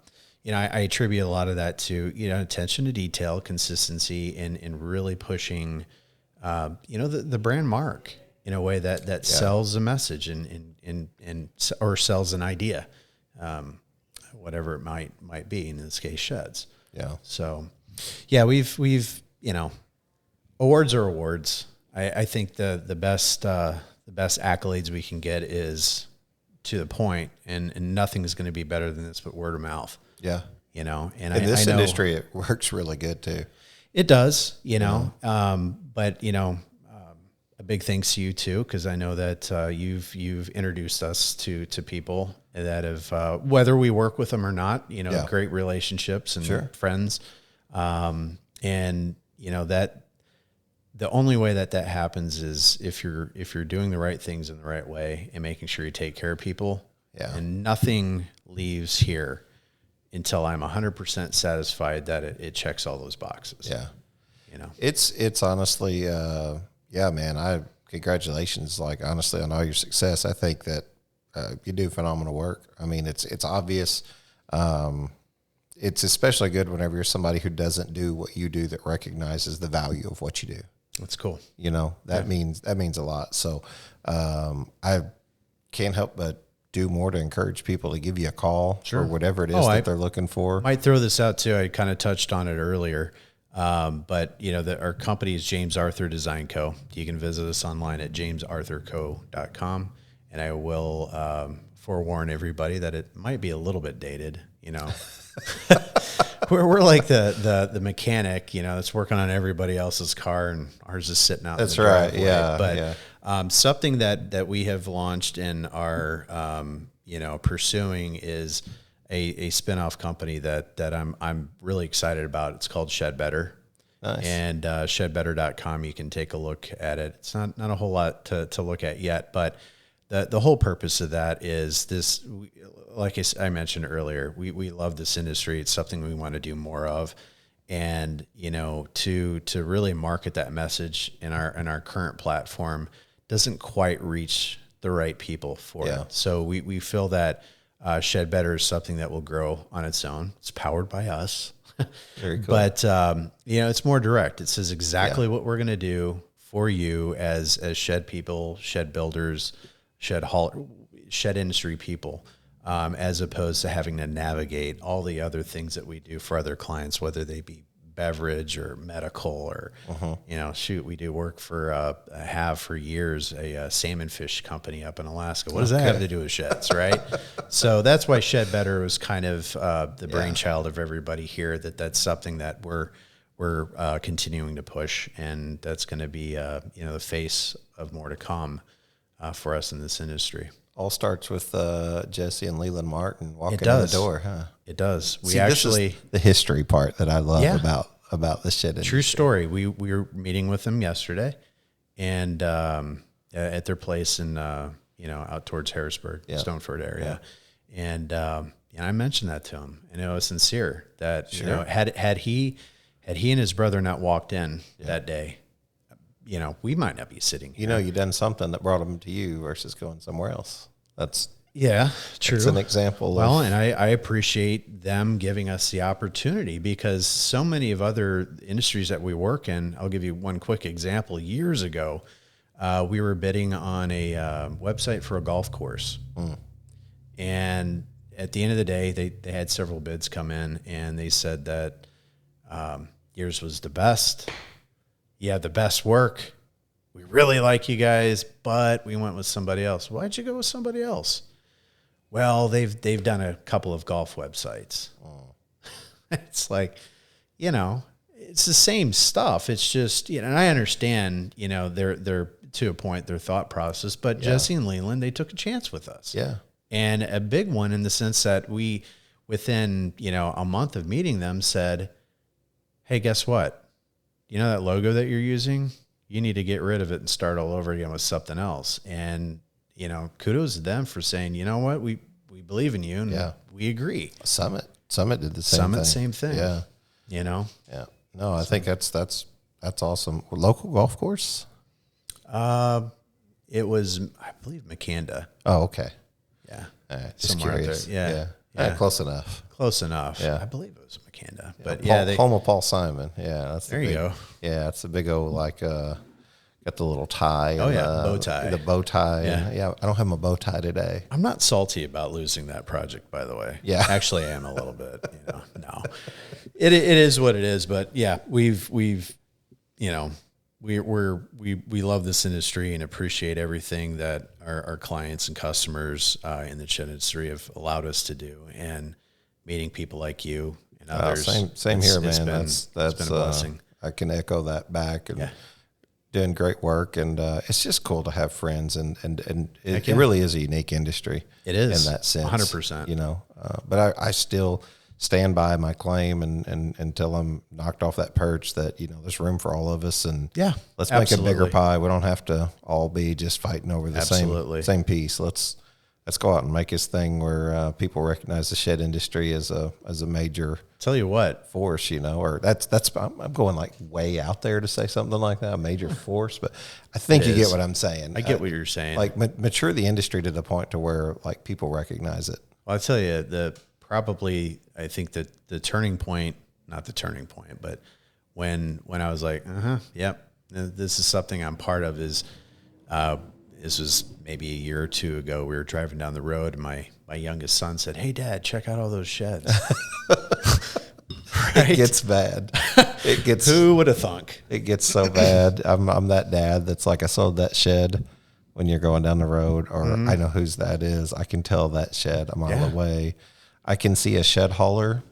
attribute a lot of that to attention to detail, consistency, and really pushing the brand mark in a way that sells a message and or sells an idea. Whatever it might be, in this case, sheds. Yeah. So, yeah, we've awards are awards. I think the best accolades we can get is to the point, and nothing is going to be better than this but word of mouth. Yeah. And in this industry, it works really good too. It does, but a big thanks to you too, because I know that you've introduced us to people that have, whether we work with them or not, great relationships and friends. And that the only way that happens is if you're doing the right things in the right way and making sure you take care of people. Yeah. And nothing leaves here until I'm 100% satisfied that it checks all those boxes. Yeah. It's honestly, man, congratulations. Like, honestly, on all your success. I think that you do phenomenal work. I mean, it's obvious. It's especially good whenever you're somebody who doesn't do what you do, that recognizes the value of what you do. That's cool. You know, that means a lot. So I can't help but do more to encourage people to give you a call for whatever it is that they're looking for. Might throw this out too. I kind of touched on it earlier. But you know, our company is James Arthur Design Co. You can visit us online at jamesarthurco.com. And I will forewarn everybody that it might be a little bit dated, you know. we're like the mechanic, you know, that's working on everybody else's car, and ours is sitting out. That's in the right. driveway. Yeah. But something that we have launched and are you know, pursuing is a spinoff company that I'm really excited about. It's called Shed Better. Nice. And shedbetter.com, you can take a look at it. It's not a whole lot to look at yet, but the whole purpose of that is this, like I mentioned earlier, we love this industry. It's something we want to do more of. And, you know, to really market that message in our current platform doesn't quite reach the right people for it. So we feel that Shed Better is something that will grow on its own. It's powered by us. Very cool. But, you know, it's more direct. It says exactly what we're going to do for you as shed people, shed builders, shed industry people, as opposed to having to navigate all the other things that we do for other clients, whether they be beverage or medical or, you know, we do work for, have for years, a salmon fish company up in Alaska. What does that have to do with sheds, right? So that's why Shed Better was kind of the brainchild of everybody here, that's something that we're continuing to push, and that's going to be, you know, the face of more to come for us in this industry. All starts with Jesse and Leland Martin walking in the door, huh? It does. We See, actually, this is the history part that I love about the shed industry. True story. We were meeting with them yesterday, and at their place in you know, out towards Harrisburg, Stoneford area, and I mentioned that to him, and it was sincere that you know, had he and his brother not walked in that day, you know, we might not be sitting here. You know, you done something that brought them to you versus going somewhere else. That's true. It's an example. Well, and I appreciate them giving us the opportunity, because so many of other industries that we work in, I'll give you one quick example. Years ago, we were bidding on a website for a golf course. And at the end of the day, they had several bids come in, and they said that yours was the best. You have the best work. We really like you guys, but we went with somebody else. Why'd you go with somebody else? Well, they've done a couple of golf websites. It's like, you know, it's the same stuff. It's just, you know, and I understand, you know, they're to a point, their thought process, but Jesse and Leland, they took a chance with us. Yeah. And a big one in the sense that we, within, you know, a month of meeting them, said, hey, guess what? You know that logo that you're using? You need to get rid of it and start all over again with something else. And, you know, kudos to them for saying, you know what, we believe in you, and we agree. Summit did the same thing. Same thing. Yeah. You know? Yeah. No, I think that's awesome. Local golf course? It was, I believe, Makanda. Oh, okay. Yeah. All right. Just Somewhere out curious. there. Yeah. Close enough. Close enough. Yeah. I believe it was Makanda. But home of Paul Simon. Yeah. That's there you go. Yeah. That's the big old, like, got the little tie. Oh, bow tie. The bow tie. Yeah. I don't have my bow tie today. I'm not salty about losing that project, by the way. Yeah. Actually, I am a little bit, you know. No. It is what it is, but yeah, we've you know, we love this industry and appreciate everything that our clients and customers in the shed industry have allowed us to do, and meeting people like you and others. Same here, man. That's been a blessing. I can echo that back, and doing great work, and it's just cool to have friends, and it really is a unique industry. It is in that sense, 100%. You know, but I still stand by my claim, and until I'm knocked off that perch, that, you know, there's room for all of us, and let's make a bigger pie. We don't have to all be just fighting over the same piece. Let's let's go out and make this thing where people recognize the shed industry as a major Tell you what, force, or I'm going like way out there to say something like that, a major force, but I think you get what I'm saying. I get what you're saying. Like mature the industry to the point to where like people recognize it. Well, I tell you, I think that the turning point, not the turning point, but when I was like, yep, this is something I'm part of is, this was maybe a year or two ago. We were driving down the road and my youngest son said, "Hey Dad, check out all those sheds." Right? It gets bad. It gets, who would have thunk? It gets so bad. I'm that dad that's like, I sold that shed when you're going down the road, or I know whose that is. I can tell that shed a mile away. I can see a shed hauler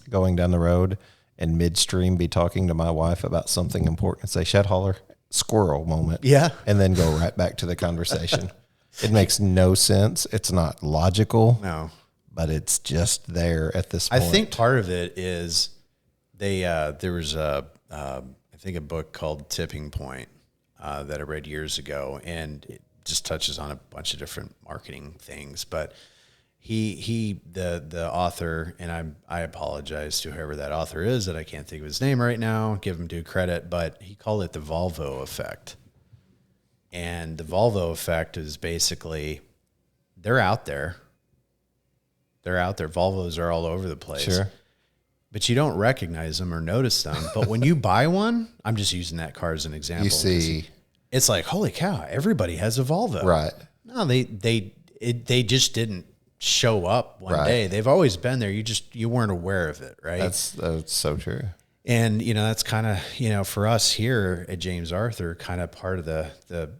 going down the road and midstream be talking to my wife about something important and say, "Shed hauler, squirrel moment." Yeah. And then go right back to the conversation. It makes no sense. It's not logical. No. But it's just there at this point. I think part of it is there was I think a book called Tipping Point that I read years ago, and it just touches on a bunch of different marketing things. But the author, and I apologize to whoever that author is that I can't think of his name right now, give him due credit, but he called it the Volvo effect. And the Volvo effect is basically they're out there. Volvos are all over the place. Sure. But you don't recognize them or notice them. But when you buy one, I'm just using that car as an example. You see, it's like, holy cow, everybody has a Volvo. Right. No, they just didn't show up one day. They've always been there. You weren't aware of it, right? That's so true. And, that's kind of, for us here at James Arthur, kind of part of the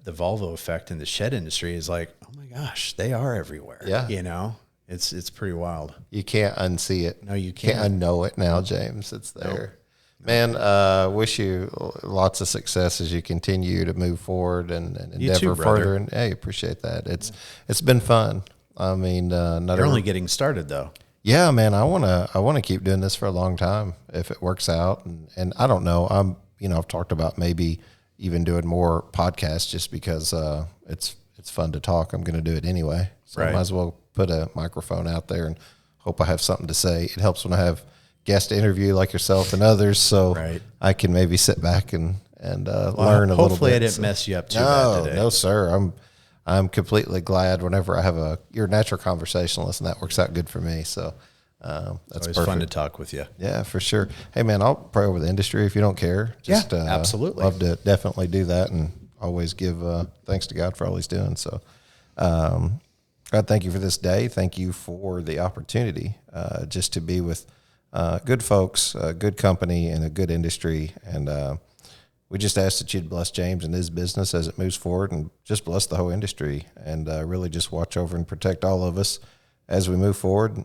Volvo effect in the shed industry is like, oh my gosh, they are everywhere. Yeah. It's pretty wild. You can't unsee it. No, you can't. Unknow it now, James. It's there. Nope. Man, wish you lots of success as you continue to move forward and endeavor further. And hey, appreciate that. It's been fun. I mean, you're only getting started though. Yeah, man. I wanna keep doing this for a long time if it works out. And I don't know. I've talked about maybe even doing more podcasts just because it's fun to talk. I'm gonna do it anyway. So I might as well put a microphone out there and hope I have something to say. It helps when I have guest interview like yourself and others, so I can maybe sit back and learn a little bit. Hopefully I didn't mess you up too bad today. No, sir. I'm completely glad whenever I have you're a natural conversationalist, and that works out good for me. So that's always fun to talk with you. Yeah, for sure. Hey, man, I'll pray over the industry if you don't care. Just, absolutely. Love to definitely do that, and always give thanks to God for all he's doing. So God, thank you for this day. Thank you for the opportunity just to be with good folks, good company, and a good industry. And we just ask that you'd bless James and his business as it moves forward, and just bless the whole industry, and really just watch over and protect all of us as we move forward.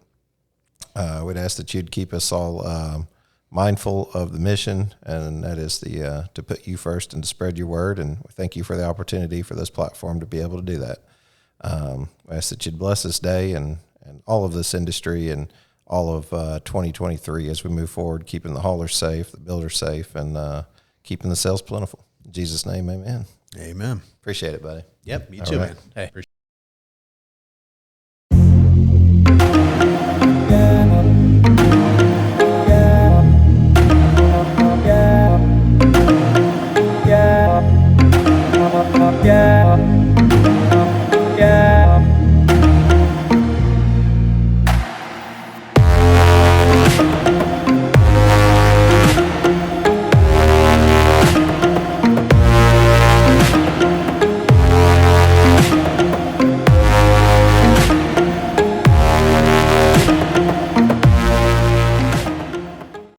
We'd ask that you'd keep us all mindful of the mission, and that is to put you first and to spread your word. And we thank you for the opportunity for this platform to be able to do that. I ask that you'd bless this day and all of this industry and all of 2023 as we move forward, keeping the haulers safe, the builders safe, and keeping the sales plentiful. In Jesus' name, amen. Amen. Appreciate it, buddy. Yep, you too, man. Hey.